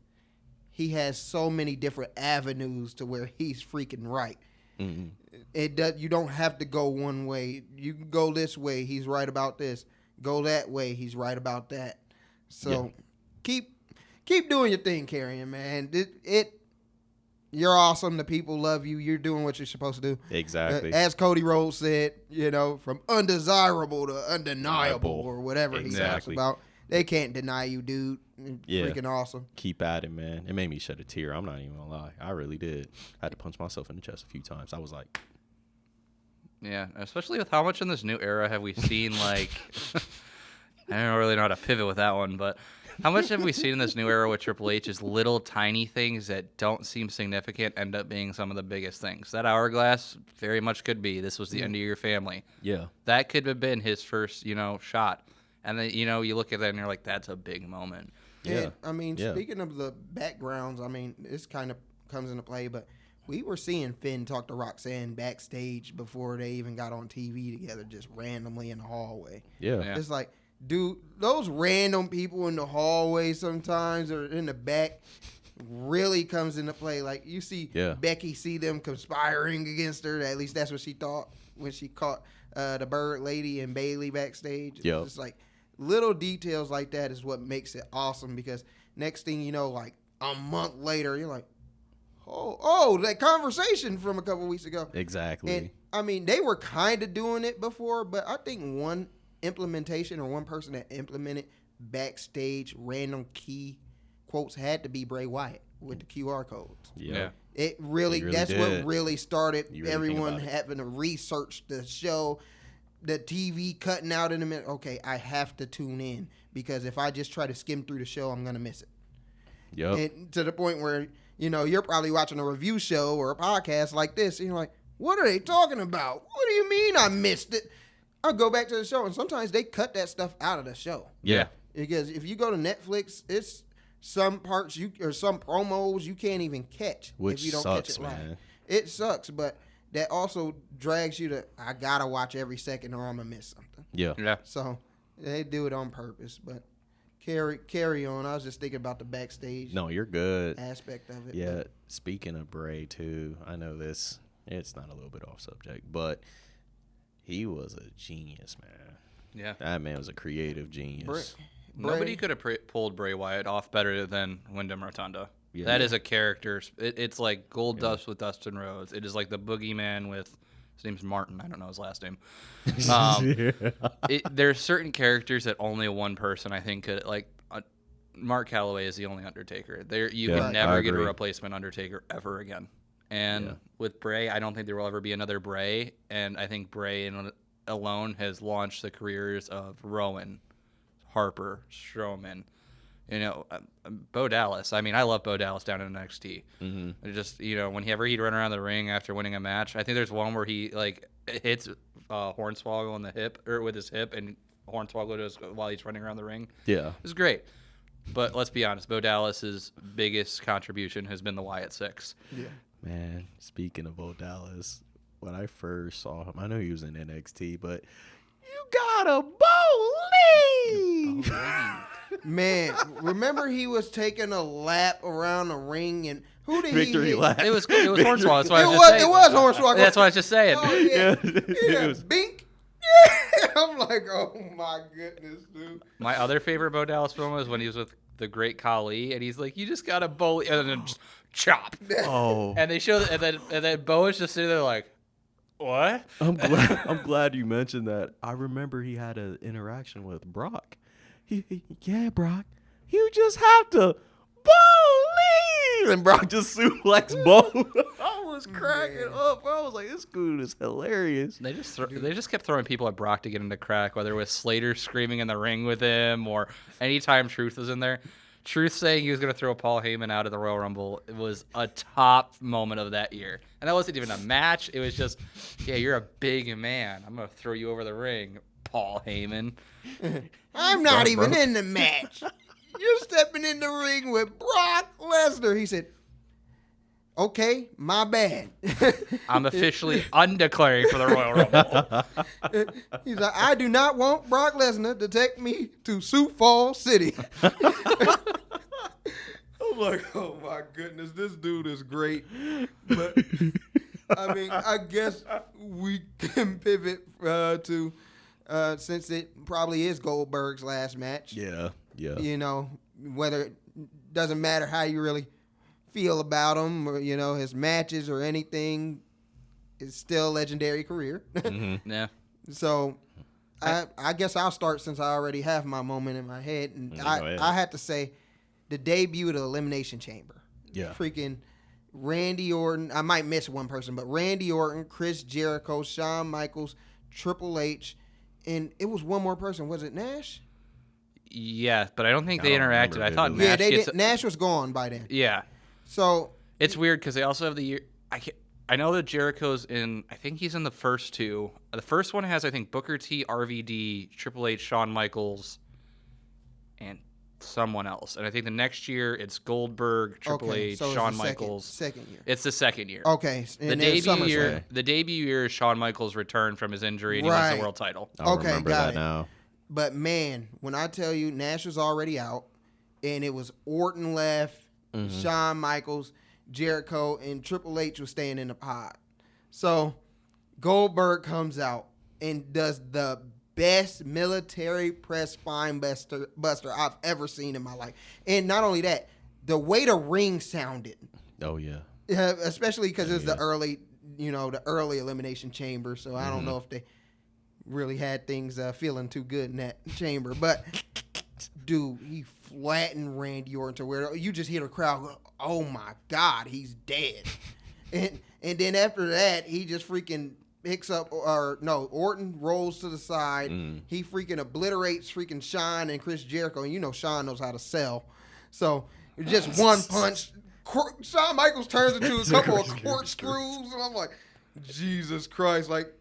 he has so many different avenues to where he's freaking right. Mm-hmm. You don't have to go one way. You can go this way. He's right about this. Go that way. He's right about that. So keep doing your thing, Karrion, man. You're awesome. The people love you. You're doing what you're supposed to do. Exactly. As Cody Rhodes said, from undesirable to undeniable or whatever he talks about. They can't deny you, dude. Freaking awesome. Keep at it, man. It made me shed a tear. I'm not even going to lie. I really did. I had to punch myself in the chest a few times. I was like... Yeah, especially with how much in this new era have we seen, like... I don't really know how to pivot with that one, but how much have we seen in this new era with Triple H is little tiny things that don't seem significant end up being some of the biggest things. That hourglass very much could be. This was the end of your family. Yeah. That could have been his first, shot. And then, you look at that and you're like, that's a big moment. Yeah. And, speaking of the backgrounds, this kind of comes into play, but we were seeing Finn talk to Roxanne backstage before they even got on TV together, just randomly in the hallway. Yeah. It's like, dude, those random people in the hallway sometimes or in the back really comes into play. Like, you see Becky see them conspiring against her. At least that's what she thought when she caught the Bird Lady and Bailey backstage. It's just like little details like that is what makes it awesome because next thing you know, like a month later, you're like, oh, that conversation from a couple weeks ago. Exactly. And I mean, they were kind of doing it before, but I think one implementation or one person that implemented backstage random key quotes had to be Bray Wyatt with the QR codes. Yeah. It really that's did. what really started You really everyone think about it. having to research the show, the TV cutting out in a minute. Okay, I have to tune in because if I just try to skim through the show, I'm going to miss it. Yep. And to the point where, you know, you're probably watching a review show or a podcast like this, and you're like, what are they talking about? What do you mean I missed it? I'll go back to the show, and sometimes they cut that stuff out of the show. Yeah. Because if you go to Netflix, it's some parts or some promos you can't even catch Which if you don't sucks, catch it live. man. It sucks, but that also drags you to, I got to watch every second or I'm going to miss something. Yeah. Yeah. So they do it on purpose, but carry on. I was just thinking about the backstage No, you're good. aspect of it. Yeah. Speaking of Bray, too, I know this. It's not a little bit off subject, but he was a genius, man. Yeah. That man was a creative genius. Nobody could have pulled Bray Wyatt off better than Wyndham Rotunda. Yeah. That is a character. It's like Gold Dust with Dustin Rhodes. It is like the boogeyman with, his name's Martin. I don't know his last name. There's certain characters that only one person, I think, could, like, Mark Calloway is the only Undertaker. You can never get a replacement Undertaker ever again. And with Bray, I don't think there will ever be another Bray. And I think Bray alone has launched the careers of Rowan, Harper, Strowman, you know, Bo Dallas. I mean, I love Bo Dallas down in NXT. Mm-hmm. Just, you know, whenever he'd run around the ring after winning a match, I think there's one where he like hits Hornswoggle on the hip or with his hip, and Hornswoggle does while he's running around the ring. Yeah, it was great. But let's be honest, Bo Dallas's biggest contribution has been the Wyatt Six. Yeah, man. Speaking of Bo Dallas, when I first saw him, I know he was in NXT, but you got a Bo man, remember he was taking a lap around the ring, and who did Victory he hit? lap. It was Hornswoggle. That's why I was just saying. It was Hornswoggle. That's what I was just saying. Oh, yeah. It was Bink. I'm like, oh my goodness, dude. My other favorite Bo Dallas film was when he was with the Great Khali, and he's like, "You just got a Bo," and then just chop. Oh, And they show, and then Bo is just sitting there like, "What?" I'm glad you mentioned that. I remember he had an interaction with Brock. Yeah, Brock, you just have to believe, and Brock just suplexed Bo. I was cracking up. I was like, this dude is hilarious. They just kept throwing people at Brock to get him to crack, whether it was Slater screaming in the ring with him or anytime Truth was in there. Truth saying he was going to throw Paul Heyman out of the Royal Rumble, it was a top moment of that year. And that wasn't even a match. It was just, yeah, you're a big man. I'm going to throw you over the ring, Paul Heyman. I'm not even in the match. You're stepping in the ring with Brock Lesnar. He said, okay, my bad. I'm officially undeclaring for the Royal Rumble. He's like, I do not want Brock Lesnar to take me to Sioux Falls City. I'm like, oh my goodness, this dude is great. But I mean, I guess we can pivot to since it probably is Goldberg's last match. Yeah. You know, whether it doesn't matter how you really feel about him or, you know, his matches or anything, it's still a legendary career. Mm-hmm. Yeah. So I guess I'll start since I already have my moment in my head. And I had to say the debut of the Elimination Chamber. Yeah. Freaking Randy Orton. I might miss one person, but Randy Orton, Chris Jericho, Shawn Michaels, Triple H, and it was one more person. Was it Nash? Yeah, but I don't think they interacted. I thought Nash. Nash Nash was gone by then. Yeah. So it's weird because they also have the year. I know that Jericho's in. I think he's in the first two. The first one has, I think, Booker T, RVD, Triple H, Shawn Michaels, and someone else. And I think the next year it's Goldberg, Triple H, so Shawn Michaels. Second year. It's the second year. Okay. The debut year is Shawn Michaels' return from his injury and he wins the world title. I remember that now. But man, when I tell you Nash was already out, and it was Orton left, Shawn Michaels, Jericho, and Triple H was staying in the pod. So Goldberg comes out and does the best military press spine buster I've ever seen in my life. And not only that, the way the ring sounded. Oh yeah. Yeah, especially because it's the early, the early elimination chamber. So I don't know if they really had things feeling too good in that chamber. But dude, he flattened Randy Orton to where you just hear the crowd go, "Oh my God, he's dead!" and then after that, he just freaking picks up, Orton rolls to the side. He freaking obliterates freaking Shawn and Chris Jericho, and Shawn knows how to sell. So just one punch. Shawn Michaels turns into a couple of corkscrews, and I'm like, Jesus Christ! Like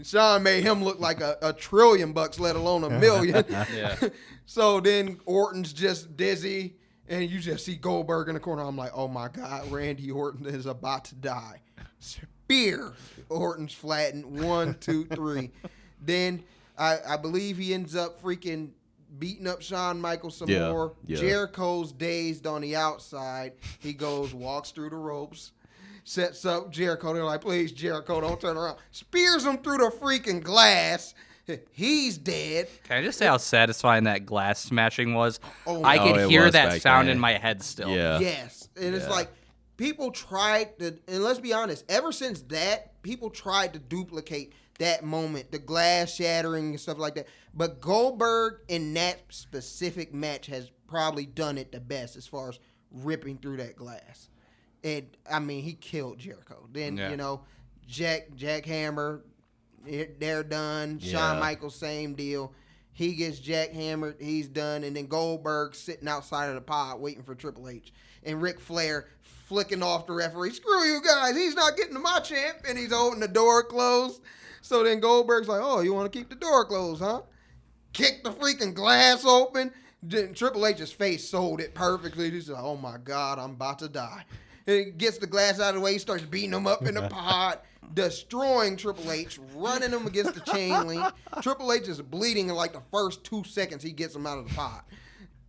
Shawn made him look like a $1 trillion, let alone $1 million. Yeah. So then Orton's just dizzy, and you just see Goldberg in the corner. I'm like, oh my God, Randy Orton is about to die. Spear. Orton's flattened. 1, 2, 3. Then I believe he ends up freaking beating up Shawn Michaels some more. Yeah. Jericho's dazed on the outside. He walks through the ropes, sets up Jericho. They're like, please, Jericho, don't turn around. Spears him through the freaking glass. He's dead. Can I just say how satisfying that glass smashing was? I could hear that sound in my head still. Yeah. Yes. And it's like, people tried to, and let's be honest, ever since that, people tried to duplicate that moment, the glass shattering and stuff like that. But Goldberg in that specific match has probably done it the best as far as ripping through that glass. And I mean, he killed Jericho. Then Jackhammer, they're done. Yeah. Shawn Michaels, same deal. He gets jackhammered, he's done, and then Goldberg sitting outside of the pod waiting for Triple H. And Ric Flair flicking off the referee. Screw you guys, he's not getting to my champ, and he's holding the door closed. So then Goldberg's like, oh, you want to keep the door closed, huh? Kick the freaking glass open. Then Triple H's face sold it perfectly. He's like, oh my God, I'm about to die. And he gets the glass out of the way, starts beating him up in the pod, destroying Triple H, running him against the chain link. Triple H is bleeding in like the first 2 seconds he gets him out of the pod.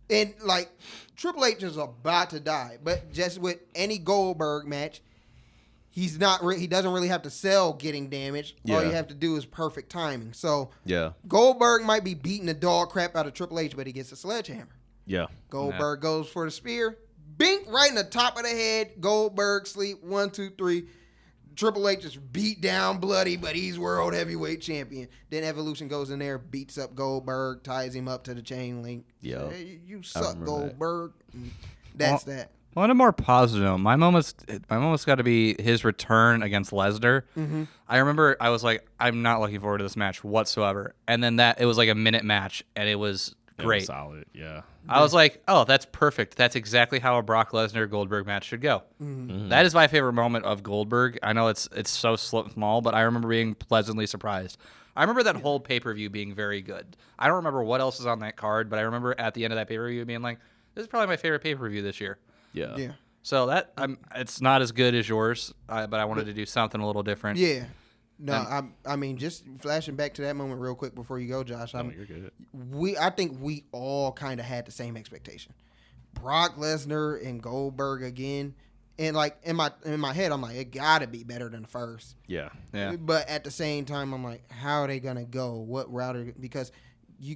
And like Triple H is about to die. But just with any Goldberg match, he doesn't really have to sell getting damaged. Yeah. All you have to do is perfect timing. So Goldberg might be beating the dog crap out of Triple H, but he gets a sledgehammer. Yeah. Goldberg goes for the spear. Bink right in the top of the head. Goldberg sleep. 1, 2, 3. Triple H is beat down bloody, but he's world heavyweight champion. Then Evolution goes in there, beats up Goldberg, ties him up to the chain link. Yeah. Hey, you suck, Goldberg. That's that. On a more positive note, my moment's got to be his return against Lesnar. Mm-hmm. I remember I was like, I'm not looking forward to this match whatsoever. And then it was like a minute match, and it was great. It was solid, yeah. I was like, oh, that's perfect. That's exactly how a Brock Lesnar-Goldberg match should go. Mm-hmm. That is my favorite moment of Goldberg. I know it's so small, but I remember being pleasantly surprised. I remember that whole pay-per-view being very good. I don't remember what else is on that card, but I remember at the end of that pay-per-view being like, this is probably my favorite pay-per-view this year. Yeah. So it's not as good as yours, but I wanted to do something a little different. Yeah. No, I mean, just flashing back to that moment real quick before you go, Josh. You're good. I think we all kind of had the same expectation. Brock Lesnar and Goldberg again, and like in my head, I'm like, it gotta be better than the first. Yeah. But at the same time, I'm like, how are they gonna go? What route? Because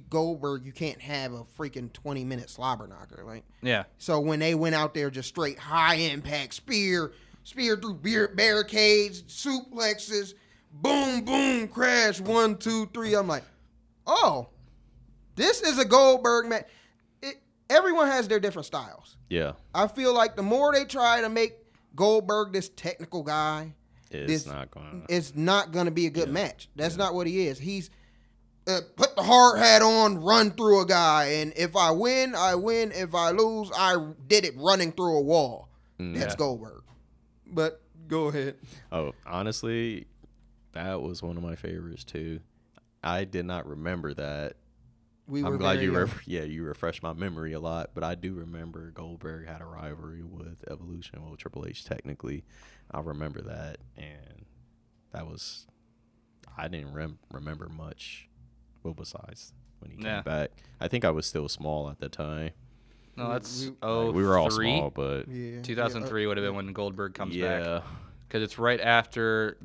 Goldberg, you can't have a freaking 20-minute slobber knocker, like. Yeah. So when they went out there, just straight high impact spear through barricades, suplexes. Boom, boom, crash, 1, 2, 3. I'm like, oh, this is a Goldberg match. Everyone has their different styles. Yeah. I feel like the more they try to make Goldberg this technical guy, it's not going to be a good match. That's not what he is. He's put the hard hat on, run through a guy, and if I win, I win. If I lose, I did it running through a wall. That's Goldberg. But go ahead. Oh, honestly, that was one of my favorites too. I did not remember that. I'm glad you refreshed my memory a lot, but I do remember Goldberg had a rivalry with Evolution, well, Triple H technically. I remember that, and I didn't remember much, well, besides when he came back. I think I was still small at the time. No, that's we were all small, but 2003 would have been when Goldberg comes back. Because it's right after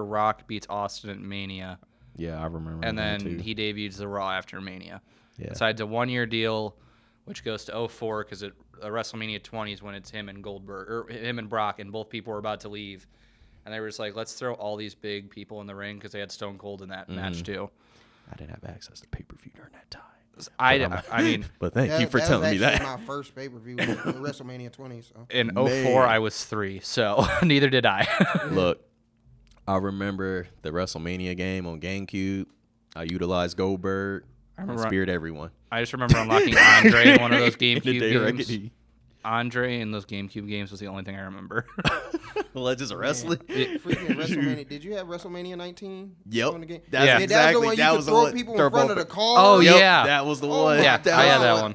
Rock beats Austin at Mania. Yeah, I remember. And then too. he debuts the Raw after Mania. Yeah. So it's a 1-year deal, which goes to 2004 because WrestleMania 20s when it's him and Goldberg or him and Brock, and both people were about to leave, and they were just like, let's throw all these big people in the ring because they had Stone Cold in that match too. I didn't have access to pay-per-view during that time. I mean, but thank you for telling me that. My first pay-per-view was WrestleMania 20. So. In 04, I was 3, so neither did I. Look, I remember the WrestleMania game on GameCube. I utilized Goldberg. I speared everyone. I just remember unlocking Andre in one of those GameCube games. games. Andre in those GameCube games was the only thing I remember. Legends of Wrestling. Freaking WrestleMania. Did you have WrestleMania 19? Yep. That's exactly. The one you could throw people in front of the car. Oh, yep, yeah. That was the one. Yeah, I had that one.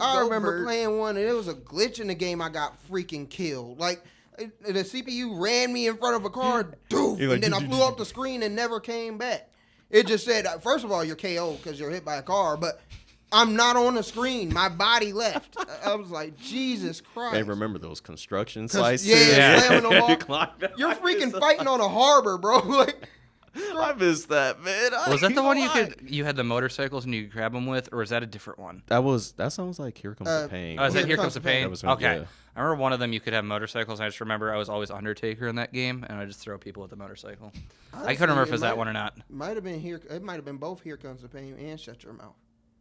I remember playing one, and it was a glitch in the game. I got freaking killed. Like, the CPU ran me in front of a car, and then I flew off the screen and never came back. It just said, first of all, you're KO because you're hit by a car, but I'm not on the screen. My body left. I was like, Jesus Christ. I remember those construction sites. Yeah, slamming the wall. You're freaking fighting on a harbor, bro. Like, I missed that, man. Was that the one you had the motorcycles and you could grab them with, or was that a different one? That sounds like Here Comes the Pain. Oh, is that Here Comes the Pain? Okay. Yeah. I remember one of them you could have motorcycles. I just remember I was always Undertaker in that game, and I just throw people with the motorcycle. I couldn't remember if it was that one or not. Might have been here. It might have been both Here Comes the Pain and Shut Your Mouth.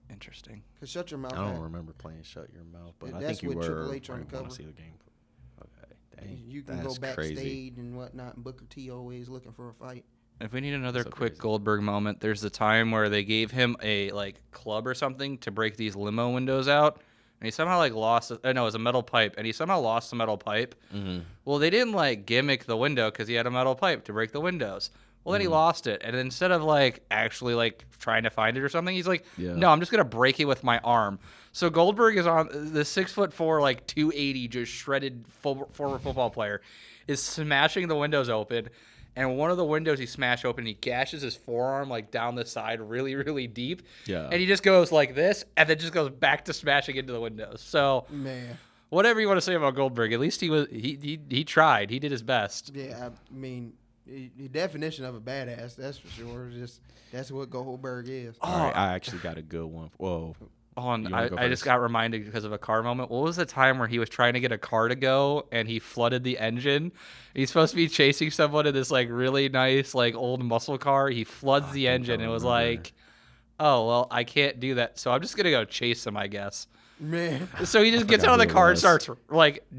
Interesting. Because Shut Your Mouth. I don't remember playing Shut Your Mouth, but I think you were. Triple H on the cover. See the game. Okay, dang, you can go backstage crazy. and whatnot. And Booker T always looking for a fight. If we need another quick Goldberg moment, there's the time where they gave him a club or something to break these limo windows out, and he somehow lost. No, it was a metal pipe, and he somehow lost the metal pipe. Mm-hmm. Well, they didn't gimmick the window because he had a metal pipe to break the windows. Well, then he lost it, and instead of actually trying to find it or something, he's like, no, I'm just gonna break it with my arm. So Goldberg is on the 6'4", 280, just shredded former football player, is smashing the windows open. And one of the windows he smashed open, he gashes his forearm down the side really, really deep. Yeah. And he just goes like this, and then just goes back to smashing into the windows. So, man, whatever you want to say about Goldberg, at least he tried. He did his best. Yeah, I mean, the definition of a badass, that's for sure. That's what Goldberg is. All right, I actually got a good one. Whoa. I just got reminded because of a car moment. What was the time where he was trying to get a car to go and he flooded the engine? He's supposed to be chasing someone in this really nice old muscle car. He floods the engine and was like, "Oh well, I can't do that, so I'm just gonna go chase him, I guess." Man. So he just gets out of the car and starts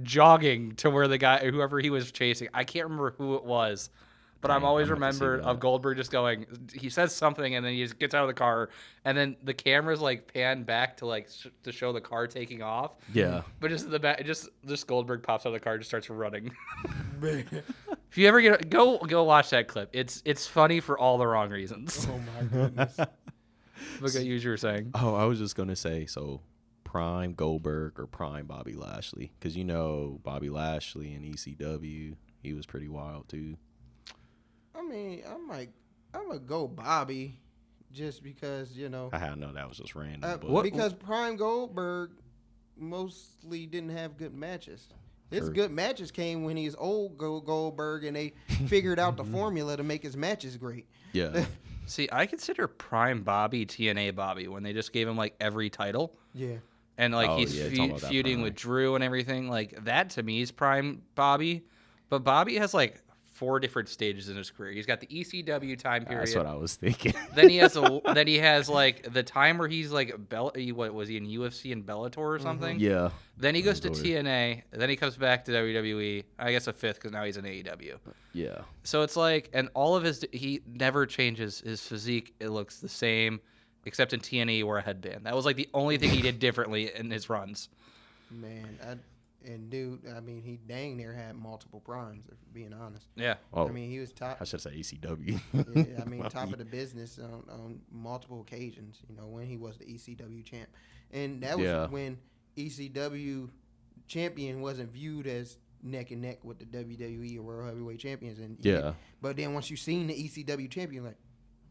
jogging to where the guy, whoever he was chasing. I can't remember who it was. But I'm always remembered of Goldberg just going, he says something and then he just gets out of the car and then the camera's pan back to to show the car taking off. Yeah. But just in the back, just Goldberg pops out of the car and just starts running. If you ever go watch that clip. It's funny for all the wrong reasons. Oh my goodness. Look at you were saying. Oh, I was just gonna say prime Goldberg or prime Bobby Lashley, because Bobby Lashley in ECW, he was pretty wild too. I mean, I'm gonna go Bobby, just because I know that was just random. Because Prime Goldberg mostly didn't have good matches. His good matches came when he's old Goldberg, and they figured out the formula to make his matches great. Yeah. See, I consider Prime Bobby TNA Bobby when they just gave him every title. Yeah. And he's feuding with Drew and everything. That to me is Prime Bobby. But Bobby has 4 different stages in his career. He's got the ECW time period. That's what I was thinking. Then he has the time where he's what was he in UFC and Bellator or something? Yeah. Then he goes to TNA. Then he comes back to WWE. I guess a 5th because now he's in AEW. Yeah. So it's and all of he never changes his physique. It looks the same, except in TNA he wore a headband. That was the only thing he did differently in his runs. Man, and dude, I mean, he dang near had multiple primes, if we're being honest. Yeah. Oh, I mean, he was top. I should say ECW. Yeah, I mean, top of the business on multiple occasions, when he was the ECW champ. And that was when ECW champion wasn't viewed as neck and neck with the WWE or World Heavyweight Champions. And but then once you seen the ECW champion,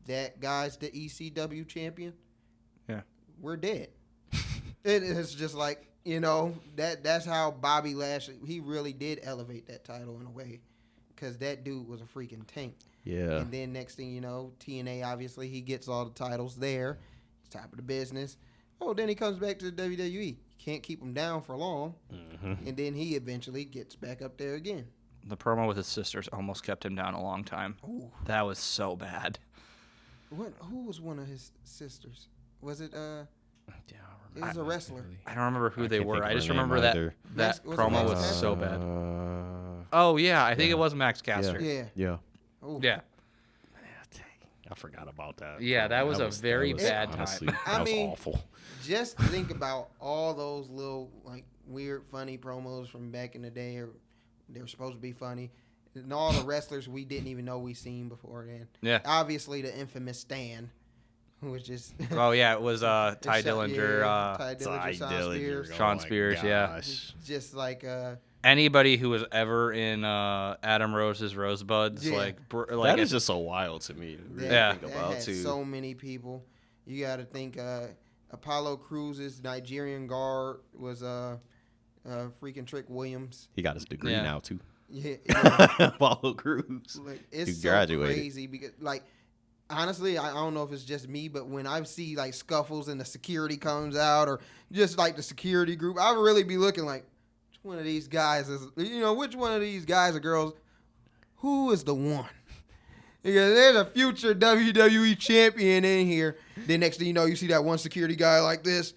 that guy's the ECW champion. Yeah. We're dead. It's just that's how Bobby Lashley, he really did elevate that title in a way, because that dude was a freaking tank. Yeah. And then next thing you know, TNA, obviously, he gets all the titles there. He's top of the business. Oh, then he comes back to the WWE. He can't keep him down for long, and then he eventually gets back up there again. The promo with his sisters almost kept him down a long time. Ooh. That was so bad. Who was one of his sisters? Was it Yeah, it was a wrestler. I don't remember who they were. I just her name remember either. that Was it promo Max was Caster? so bad. Oh yeah, I think it was Max Caster. Yeah. Yeah. Ooh. Yeah. I forgot about that. Yeah, that was a very bad honestly, time. That I was mean, awful. Just think about all those little like weird, funny promos from back in the day, or they were supposed to be funny, and all the wrestlers we didn't even know we seen before then. Yeah. Obviously, the infamous Stan, who was just Oh yeah, it was Ty Dillinger, Ty Dillinger, Shawn Spears, Shawn Spears, yeah. just like Anybody who was ever in Adam Rose's Rosebuds, Yeah. like That is just so wild to me. To really Yeah. think that about had too. so many people. You got to think Apollo Cruz's Nigerian guard was freaking Trick Williams. He got his degree Yeah. now too. Yeah, Apollo Cruz. like, it's He so graduated. crazy because like honestly, I don't know if it's just me, but when I see like scuffles and the security comes out or just like the security group, I would really be looking like which one of these guys is which one of these guys or girls who is the one? Because there's a future WWE champion in here. Then next thing you know, you see that one security guy like this.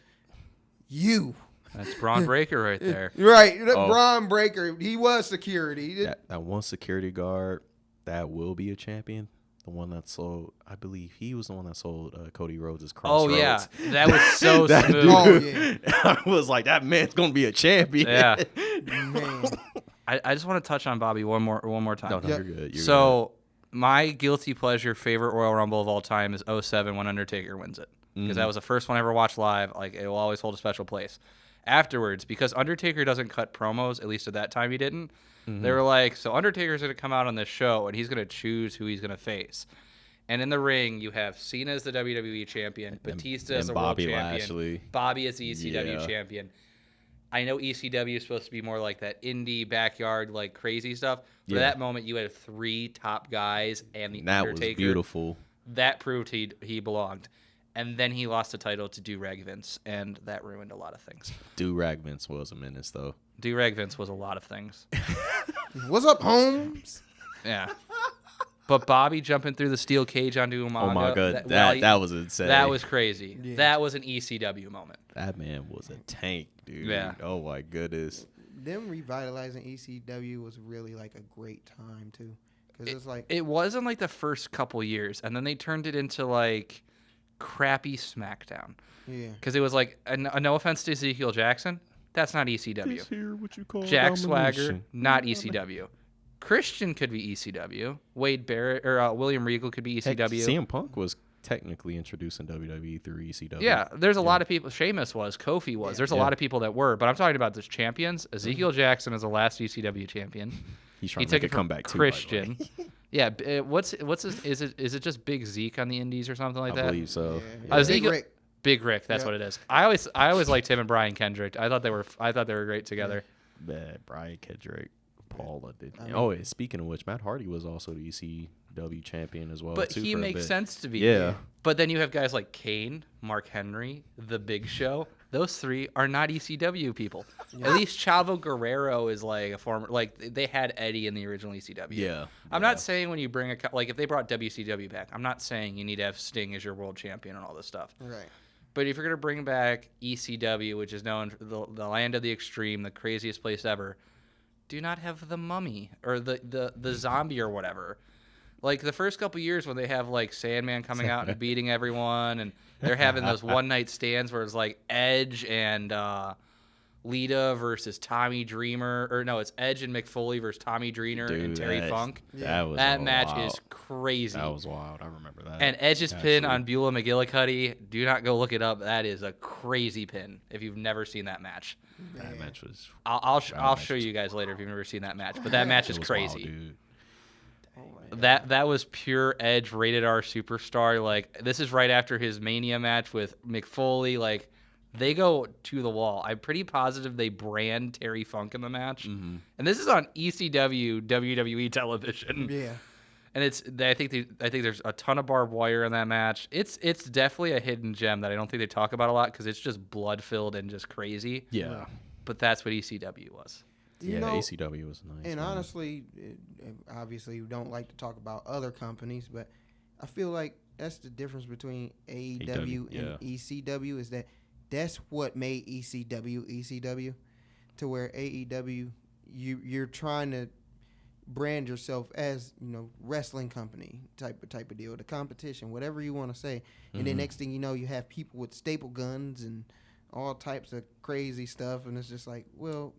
That's Braun Breaker right there. Right. Oh. Braun Breaker. He was security. That one security guard that will be a champion. The one that sold, I believe he was the one that sold Cody Rhodes' Oh Crossroads. yeah, that was so That smooth. dude- Oh, yeah. I was like, that man's gonna be a champion. Yeah. Man. I just want to touch on Bobby one more time. No, Yeah. you're good. You're So my guilty pleasure favorite Royal Rumble of all time is 07 when Undertaker wins it. Because that was the first one I ever watched live. Like it will always hold a special place. Afterwards, because Undertaker doesn't cut promos, at least at that time he didn't, they were like, so Undertaker's going to come out on this show and he's going to choose who he's going to face. And in the ring, you have Cena as the WWE champion, Batista as the world Bobby champion, Lashley. Bobby as the ECW Yeah. champion. I know ECW is supposed to be more like that indie backyard, like crazy stuff. For Yeah. that moment, you had 3 top guys and the And that Undertaker. was beautiful. That proved he belonged. And then he lost the title to Do-Rag Vince, and that ruined a lot of things. Do-Rag Vince was a menace, though. Do-Rag Vince was a lot of things. What's up, Holmes? Yeah. But Bobby jumping through the steel cage onto Umaga. Oh my god, well, that was insane. that was crazy. Yeah. That was an ECW moment. That man was a tank, dude. Yeah. Oh my goodness. Them revitalizing ECW was really like a great time too, because it's like It was in like the first couple years, and then they turned it into like crappy SmackDown. yeah, Because it was like, no offense to Ezekiel Jackson, that's not ECW. Here, what you call Jack Swagger, not ECW. Christian could be ECW. Wade Barrett or William Regal could be Heck, ECW. CM Punk was technically introduced in WWE through ECW. Yeah, there's a lot of people. Sheamus was, Kofi was. There's a lot of people that were, but I'm talking about the champions. Ezekiel Jackson is the last ECW champion. He's trying He to took make it a from comeback Christian. too. Yeah, what's his? Is it just Big Zeke on the Indies or something like I that? believe so. yeah. Ezekiel- Big Rick. Big Rick, that's Yep. what it is. I always liked him and Brian Kendrick. I thought they were great together. Brian Kendrick, Paula did. I mean- Oh, and speaking of which, Matt Hardy was also the ECW champion as well. But too, he for a makes bit. sense to be. Yeah. But then you have guys like Kane, Mark Henry, The Big Show. Those 3 are not ECW people. At least Chavo Guerrero is like a former. Like they had Eddie in the original ECW. Yeah. I'm not saying when you bring like if they brought WCW back, I'm not saying you need to have Sting as your world champion and all this stuff. Right. But if you're gonna bring back ECW, which is known for the land of the extreme, the craziest place ever, do not have the Mummy or the zombie or whatever. Like the first couple years when they have like Sandman coming out and beating everyone, and they're having those one night stands where it's like Edge and Lita versus Tommy Dreamer, or no, it's Edge and Mick Foley versus Tommy Dreamer and Terry Funk. That match is crazy. That was wild. I remember that. And Edge's pin on Beulah McGillicuddy, do not go look it up. That is a crazy pin if you've never seen that match. That match was. I'll show you guys later if you've never seen that match. But that match is it was crazy. wild, dude. That was pure Edge rated R superstar. Like this is right after his Mania match with Mick Foley. Like they go to the wall. I'm pretty positive they brand Terry Funk in the match. And this is on ECW WWE television. Yeah. And I think there's a ton of barbed wire in that match. It's definitely a hidden gem that I don't think they talk about a lot because it's just blood filled and just crazy. Yeah. But that's what ECW was. You Yeah, know, ECW was nice. And man. honestly, obviously, we don't like to talk about other companies, but I feel like that's the difference between AEW and ECW is that's what made ECW, to where AEW, you're trying to brand yourself as, wrestling company type of deal, the competition, whatever you want to say. And then next thing you know, you have people with staple guns and all types of crazy stuff, and it's just like, well,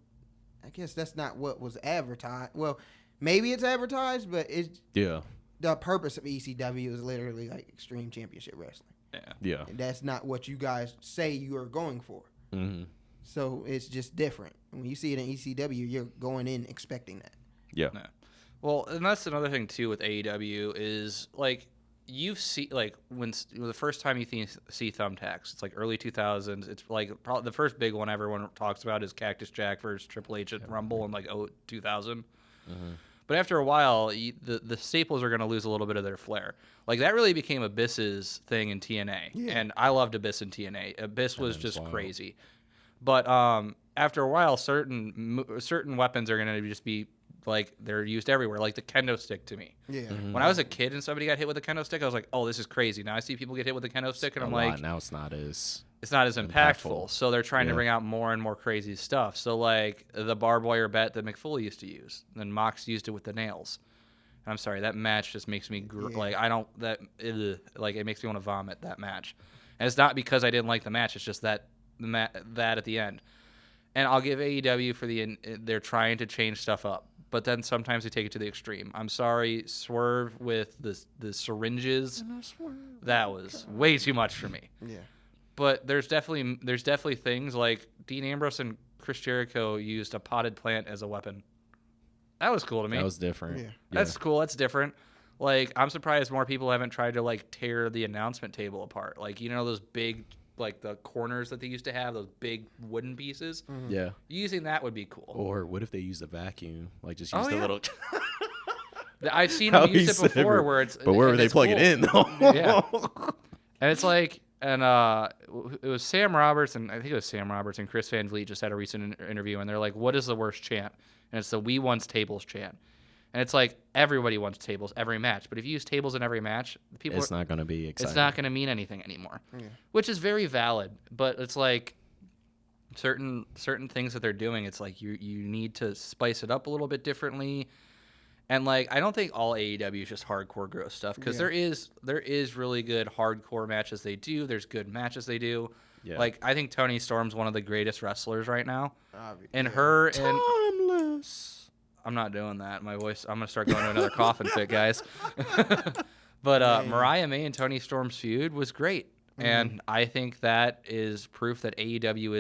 I guess that's not what was advertised. Well, maybe it's advertised, but it's the purpose of ECW is literally like Extreme Championship Wrestling. Yeah. And that's not what you guys say you are going for. Mm-hmm. So it's just different. When you see it in ECW, you're going in expecting that. Yeah. Well, and that's another thing too with AEW is like you see like when the first time you see Thumbtacks, it's like early 2000s. It's like probably the first big one everyone talks about is Cactus Jack versus Triple H at Rumble in like 2000. But after a while, the staples are going to lose a little bit of their flair. Like that really became Abyss's thing in TNA, and I loved Abyss in TNA. Abyss was just crazy. But after a while, certain weapons are going to just be like they're used everywhere, like the kendo stick to me. Yeah. When I was a kid and somebody got hit with a kendo stick, I was like, "Oh, this is crazy." Now I see people get hit with a kendo stick, and I'm like, now it's not as impactful. So they're trying to bring out more and more crazy stuff. So like the barbed wire bat that McFoley used to use, then Mox used it with the nails. And I'm sorry, that match just makes me like it makes me want to vomit that match. And it's not because I didn't like the match; it's just that at the end. And I'll give AEW for they're trying to change stuff up. But then sometimes they take it to the extreme. I'm sorry, Swerve with the syringes. That was way too much for me. Yeah. But there's definitely things like Dean Ambrose and Chris Jericho used a potted plant as a weapon. That was cool to me. That was different. Yeah. That's cool. That's different. Like I'm surprised more people haven't tried to like tear the announcement table apart. Like those big like the corners that they used to have, those big wooden pieces. Mm-hmm. Yeah. Using that would be cool. Or what if they used a vacuum? Like just use the little... I've seen them use it before where it's... But where were they plugging it in, though? Yeah. And it's like... And it was Sam Roberts, and I think it was Sam Roberts and Chris Van Vliet just had a recent interview, and they're like, what is the worst chant? And it's the "We Wants Tables" chant. And it's like everybody wants tables every match, but if you use tables in every match, it's not going to be exciting. It's not going to mean anything anymore, which is very valid. But it's like certain things that they're doing. It's like you need to spice it up a little bit differently. And like I don't think all AEW is just hardcore gross stuff because there is really good hardcore matches they do. There's good matches they do. Yeah. Like I think Toni Storm's one of the greatest wrestlers right now, and her and timeless. I'm not doing that. My voice. I'm gonna start going to another coffin fit, guys. But Mariah May and Toni Storm's feud was great, and I think that is proof that AEW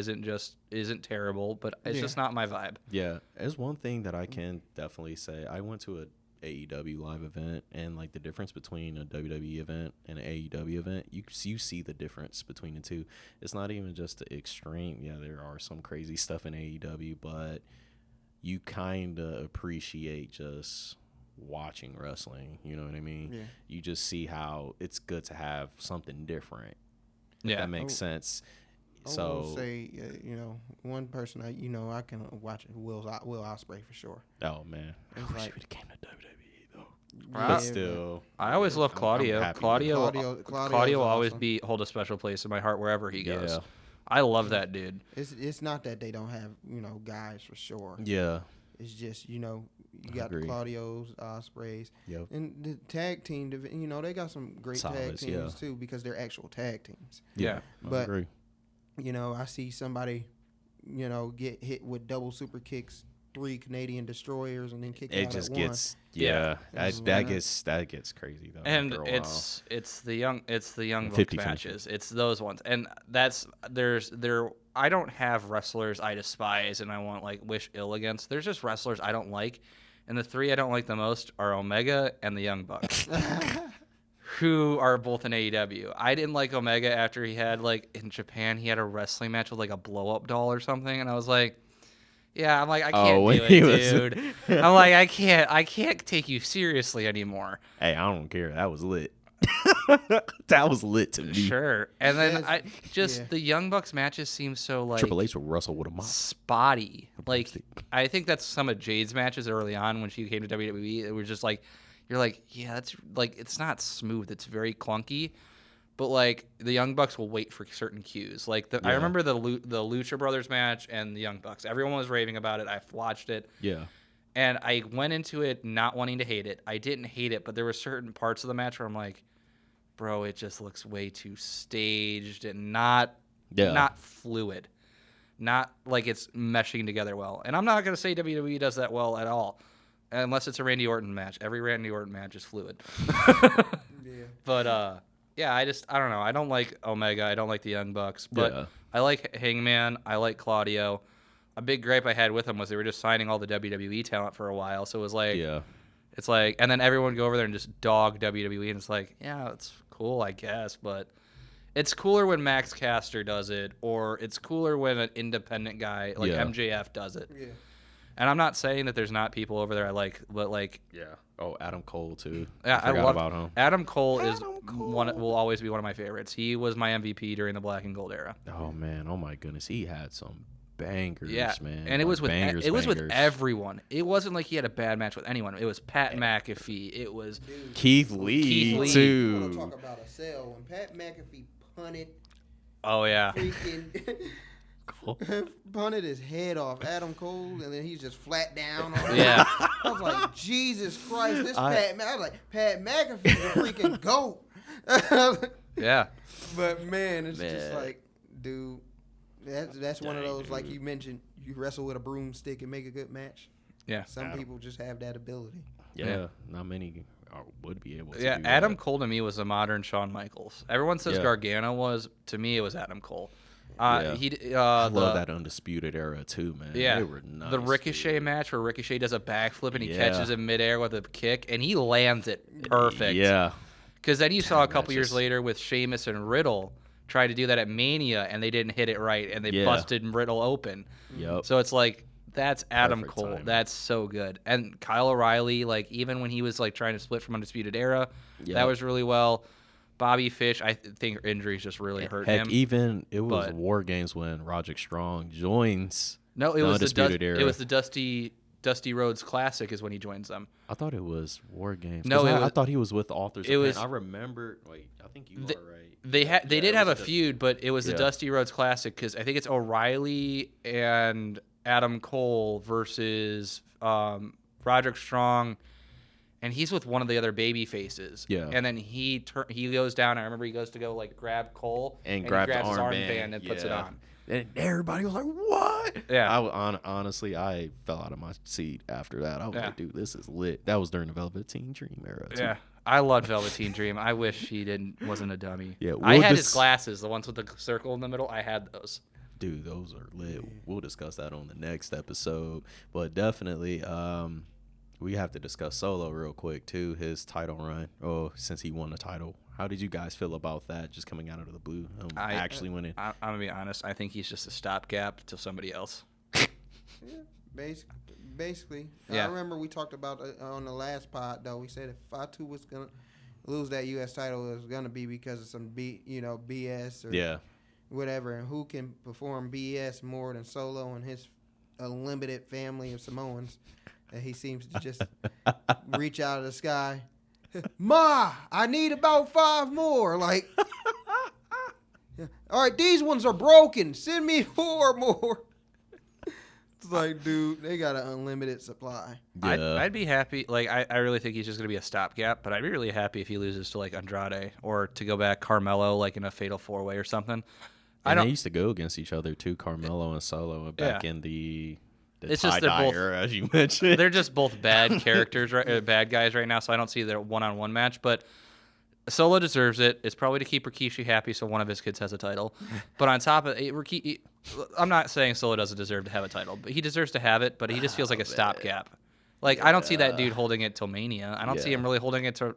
isn't terrible, but it's just not my vibe. Yeah, there's one thing that I can definitely say. I went to a AEW live event, and like the difference between a WWE event and an AEW event, you see the difference between the two. It's not even just the extreme. Yeah, there are some crazy stuff in AEW, but you kind of appreciate just watching wrestling. You know what I mean? Yeah. You just see how it's good to have something different. Yeah. That makes sense. I will say, one person I can watch Will Ospreay for sure. Oh, man. I wish he would have came to WWE, though. But still. I always love Claudio. Claudio will always hold a special place in my heart wherever he goes. Yeah. I love that dude. It's not that they don't have, guys for sure. Yeah. It's just, you got the Claudios, Ospreys. Yep. And the tag team, they got some great tag teams, too, because they're actual tag teams. Yeah. But, I agree. I see somebody, get hit with double super kicks, 3 Canadian destroyers, and then kick out just at gets, one. Yeah. That gets crazy, though. And it's the young buck matches. It's those ones. And I don't have wrestlers I despise and I want wish ill against. There's just wrestlers I don't like. And the 3 I don't like the most are Omega and the Young Bucks. Who are both in AEW. I didn't like Omega after he had in Japan he had a wrestling match with a blow up doll or something, and I was like, Yeah, I'm like, I can't do it, dude. I'm like, I can't take you seriously anymore. Hey, I don't care. That was lit. That was lit to me. Sure. And then the Young Bucks matches seem so like Triple H would wrestle with a mop. Spotty. Like I think that's some of Jade's matches early on when she came to WWE. It was just like you're like, yeah, that's like it's not smooth. It's very clunky. But like the Young Bucks will wait for certain cues. Like I remember the Lucha Brothers match and the Young Bucks. Everyone was raving about it. I watched it. Yeah. And I went into it not wanting to hate it. I didn't hate it, but there were certain parts of the match where I'm like, bro, it just looks way too staged and not fluid. Not like it's meshing together well. And I'm not going to say WWE does that well at all, unless it's a Randy Orton match. Every Randy Orton match is fluid. But, yeah, I don't know. I don't like Omega. I don't like the Young Bucks. But I like Hangman. I like Claudio. A big gripe I had with them was they were just signing all the WWE talent for a while. So it was like, it's like, and then everyone would go over there and just dog WWE. And it's like, yeah, it's cool, I guess. But it's cooler when Max Caster does it, or it's cooler when an independent guy like MJF does it. Yeah. And I'm not saying that there's not people over there I like, but like, Oh, Adam Cole too. Yeah, I love about him. Adam Cole will always be one of my favorites. He was my MVP during the Black and Gold era. Oh man, oh my goodness, he had some bangers, man. And it was with everyone. It wasn't like he had a bad match with anyone. It was Pat McAfee. It was Keith Lee too. I want to talk about a sell when Pat McAfee punted. Oh yeah. Freaking punted his head off Adam Cole, and then he's just flat down on him. Yeah. I was like, Jesus Christ, I was like, Pat McAfee's a freaking goat. Yeah. But man, it's just like, dude, that's one of those, like you mentioned, you wrestle with a broomstick and make a good match. Yeah. Some people just have that ability. Yeah. Not many would be able to. Yeah, Adam Cole to me was a modern Shawn Michaels. Everyone says Gargano was. To me, it was Adam Cole. I love that Undisputed Era too, man. Yeah, they were nice, the Ricochet match where Ricochet does a backflip and he catches him midair with a kick and he lands it perfect. Yeah, because then you saw a couple years later with Sheamus and Riddle try to do that at Mania and they didn't hit it right and they busted Riddle open. Yep. So it's like that's Adam Perfect Cole. timing. That's so good. And Kyle O'Reilly, like even when he was like trying to split from Undisputed Era, that was really well. Bobby Fish, I think injuries just really hurt him. Even it was War Games when Roderick Strong joins. No, it was Undisputed Era. It was the Dusty Rhodes Classic is when he joins them. I thought it was War Games. No, I thought he was with Authors. It was. I remember. Wait, I think you are right. They did have a feud, but it was the Dusty Rhodes Classic because I think it's O'Reilly and Adam Cole versus Roderick Strong. And he's with one of the other baby faces. Yeah. And then he goes down. I remember he goes to go like grab Cole and grabs his armband and puts it on. And everybody was like, "What?" Yeah. Honestly, I fell out of my seat after that. I was like, "Dude, this is lit." That was during the Velveteen Dream era. Too. Yeah. I loved Velveteen Dream. I wish he wasn't a dummy. Yeah. I had his glasses, the ones with the circle in the middle. I had those. Dude, those are lit. We'll discuss that on the next episode. But definitely, we have to discuss Solo real quick too. His title run. Oh, since he won the title, how did you guys feel about that? Just coming out of the blue, actually winning. I'm gonna be honest. I think he's just a stopgap to somebody else. Basically. I remember we talked about on the last pod though. We said if Fatu was gonna lose that U.S. title, it was gonna be because of some BS or whatever. And who can perform BS more than Solo and his unlimited family of Samoans? And he seems to just reach out of the sky. Ma, I need about 5 more. Like, all right, these ones are broken. Send me 4 more. It's like, dude, they got an unlimited supply. Yeah. I'd be happy. Like, I really think he's just going to be a stopgap, but I'd be really happy if he loses to, like, Andrade or to go back Carmelo, like, in a fatal 4-way or something. And they used to go against each other, too, Carmelo and Solo, back in the... It's just they're both, as you mentioned. They're just both bad characters, bad guys right now. So I don't see their one-on-one match. But Solo deserves it. It's probably to keep Rikishi happy, so one of his kids has a title. But on top of it, I'm not saying Solo doesn't deserve to have a title, but he deserves to have it. But he just feels like a stopgap. Like I don't see that dude holding it till Mania. I don't see him really holding it to.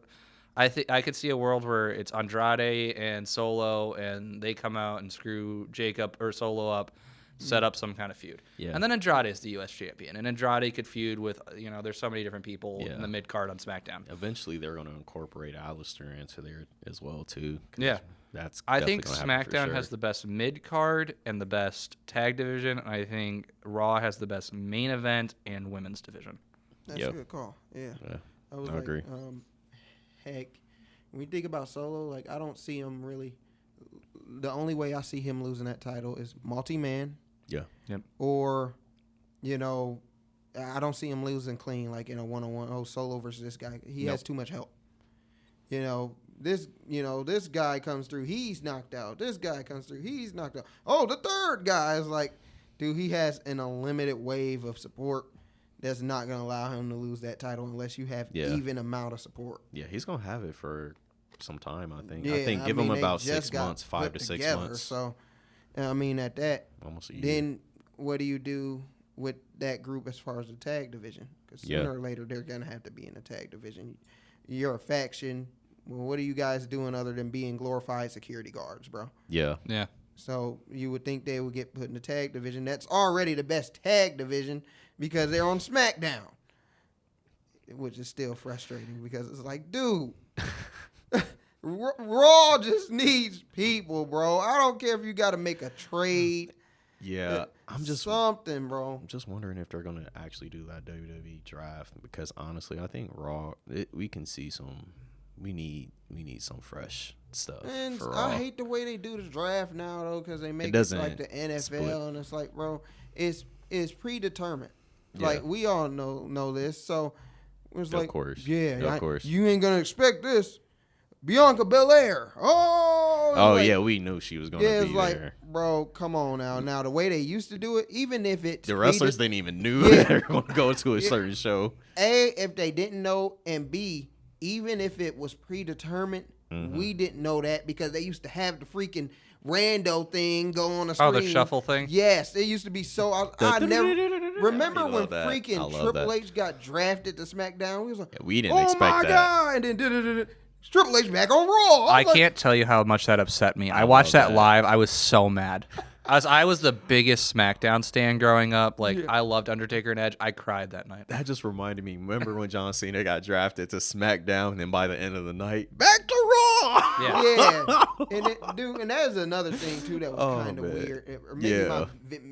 I could see a world where it's Andrade and Solo, and they come out and screw Jacob or Solo up. set up some kind of feud. Yeah. And then Andrade is the U.S. champion, and Andrade could feud with, there's so many different people in the mid card on SmackDown. Eventually, they're going to incorporate Alistair into there as well too. Yeah. I think SmackDown has the best mid card and the best tag division. I think Raw has the best main event and women's division. That's a good call. Yeah. I agree. Heck, when you think about Solo, like I don't see him really. The only way I see him losing that title is multi-man. Yeah. Yep. Or, I don't see him losing clean like in a one-on-one. Oh, Solo versus this guy. He has too much help. This guy comes through, he's knocked out. This guy comes through, he's knocked out. Oh, the third guy is like, dude, he has an unlimited wave of support that's not going to allow him to lose that title unless you have even amount of support. Yeah, he's going to have it for some time, I think. I think give him about 6 months, 5 to 6 months. So, at that, almost a year. Then what do you do with that group as far as the tag division? Because sooner or later, they're going to have to be in the tag division. You're a faction. Well, what are you guys doing other than being glorified security guards, bro? Yeah. Yeah. So you would think they would get put in the tag division. That's already the best tag division because they're on SmackDown, which is still frustrating because it's like, dude, Raw just needs people, bro. I don't care if you got to make a trade. Yeah, I'm just something, bro. I'm just wondering if they're gonna actually do that WWE draft because honestly, I think Raw we can see some. We need some fresh stuff. And for Raw. I hate the way they do the draft now though, because they make it like the NFL, split. And it's like, bro, it's predetermined. Yeah. Like we all know this, so it's like, of course, of course, you ain't gonna expect this. Bianca Belair. We knew she was gonna be like, there. Bro, come on now. Now the way they used to do it, even if it's the wrestlers didn't even knew they were gonna go to a certain show. A, if they didn't know, and B, even if it was predetermined, we didn't know that because they used to have the freaking rando thing go on the screen. Oh, the shuffle thing? Yes, it used to be so. I never remember when freaking Triple H got drafted to SmackDown. We was like, we didn't expect that. Oh my God! And then Triple H back on Raw. I can't tell you how much that upset me. I watched that live. I was so mad. I was the biggest SmackDown stan growing up. I loved Undertaker and Edge. I cried that night. That just reminded me. Remember when John Cena got drafted to SmackDown, and then by the end of the night, back to Raw. Yeah. And that is another thing too that was kind of weird. Or maybe my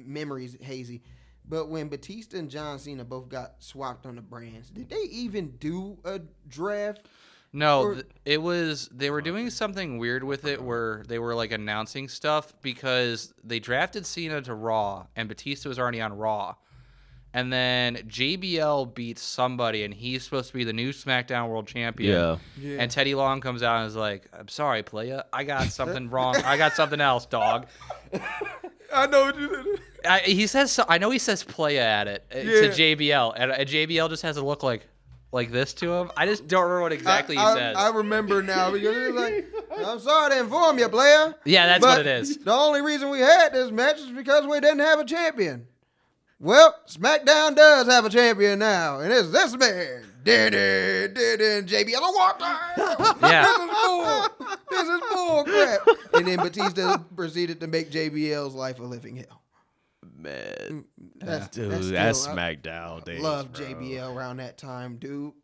memory's hazy. But when Batista and John Cena both got swapped on the brands, did they even do a draft? No, they were doing something weird with it where they were announcing stuff because they drafted Cena to Raw and Batista was already on Raw. And then JBL beats somebody and he's supposed to be the new SmackDown World Champion. Yeah. And Teddy Long comes out and is like, I'm sorry, playa. I got something wrong. I got something else, dog. I know what you did. I know he says playa at it to JBL. And JBL just has a look like this to him. I just don't remember what exactly he says. I remember now because it's like, I'm sorry to inform you, player. Yeah, that's what it is. The only reason we had this match is because we didn't have a champion. Well, SmackDown does have a champion now, and it's this man. JBL walked out. Yeah. This is bull crap. And then Batista proceeded to make JBL's life a living hell. Man, that's SmackDown days. Love JBL around that time, dude.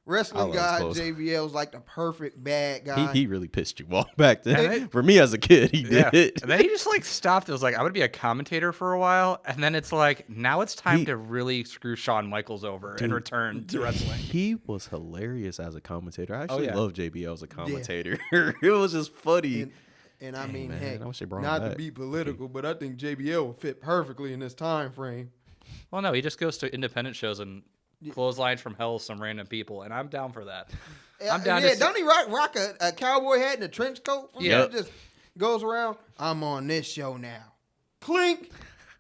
Wrestling guy, JBL's like the perfect bad guy. He really pissed you off back then. For me as a kid, he did. And then he just stopped. It was like, I'm going to be a commentator for a while. And then it's like, now it's time to really screw Shawn Michaels over and return to wrestling. He was hilarious as a commentator. I actually love JBL as a commentator. It was just funny. And I mean, heck, not to be political, but I think JBL will fit perfectly in this time frame. Well, no, he just goes to independent shows and clotheslines from hell some random people, and I'm down for that. I'm down. Don't he rock a cowboy hat and a trench coat? Yeah, just goes around. I'm on this show now. Clink,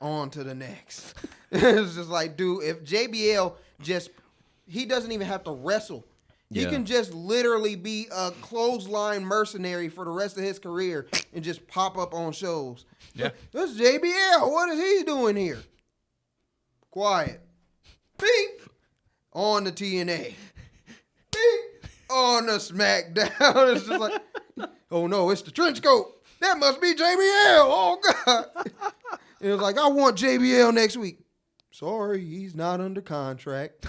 on to the next. It's just like, dude, if JBL he doesn't even have to wrestle. He can just literally be a clothesline mercenary for the rest of his career and just pop up on shows. Yeah. This is JBL. What is he doing here? Quiet. Beep. On the TNA. Beep. On the SmackDown. It's just like, oh no, it's the trench coat. That must be JBL. Oh God. It was like, I want JBL next week. Sorry, he's not under contract.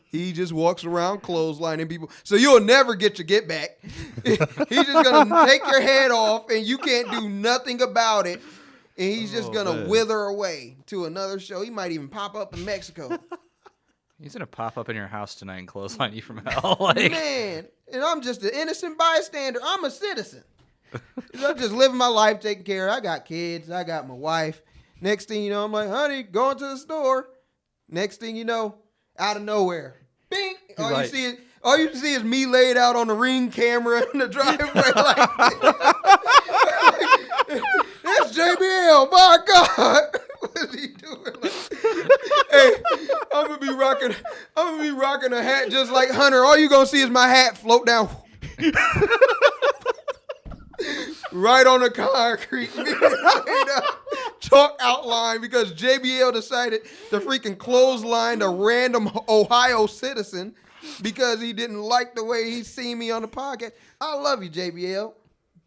He just walks around clotheslining people. So you'll never get your get back. He's just going to take your head off and you can't do nothing about it. And he's just going to wither away to another show. He might even pop up in Mexico. He's going to pop up in your house tonight and clothesline you from hell. Like. Man, and I'm just an innocent bystander. I'm a citizen. I'm just living my life, taking care. I got kids. I got my wife. Next thing you know, I'm like, honey, going to the store. Next thing you know, out of nowhere, bing! All you see is me laid out on the Ring camera in the driveway. Like, it's JBL. My God, what is he doing? Like, hey, I'm gonna be rocking a hat just like Hunter. All you gonna see is my hat float down. Right on the concrete, chalk outline, because JBL decided to freaking clothesline a random Ohio citizen because he didn't like the way he seen me on the podcast. I love you, JBL.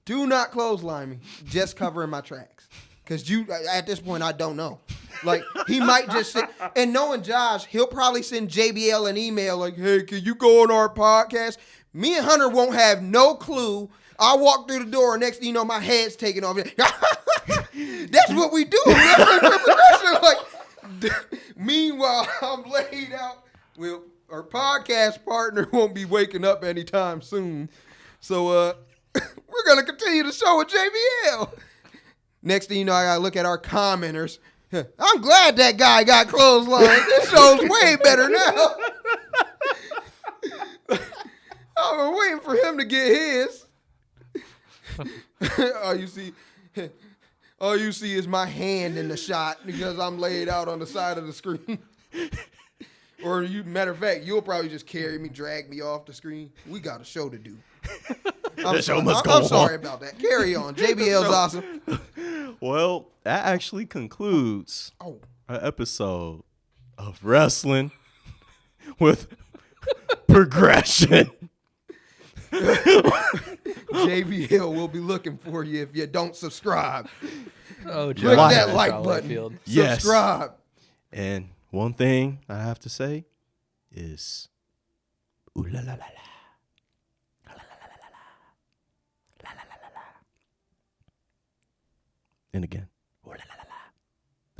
Do not clothesline me. Just covering my tracks. Because at this point, I don't know. Like, he might just sit, and knowing Josh, he'll probably send JBL an email like, hey, can you go on our podcast? Me and Hunter won't have no clue. I walk through the door, and next thing you know, my head's taken off. That's what we do. Like, meanwhile, I'm laid out. Well, our podcast partner won't be waking up anytime soon. So we're going to continue the show with JBL. Next thing you know, I got to look at our commenters. I'm glad that guy got clotheslined. This show's way better now. I've been waiting for him to get his. All you see is my hand in the shot because I'm laid out on the side of the screen. Or matter of fact, you'll probably just drag me off the screen. We got a show to do. I'm sorry about that. Carry on. JBL's awesome. Well, that actually concludes an episode of Wrestling with Progression. JBL will be looking for you if you don't subscribe. Oh, click that like button. Yes. Subscribe. And one thing I have to say is, ooh la la la la, la la la la la, la la la la la, and again, ooh la la la la.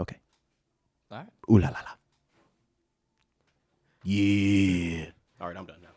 Okay. All right. Ooh la la la. Yeah. All right, I'm done now.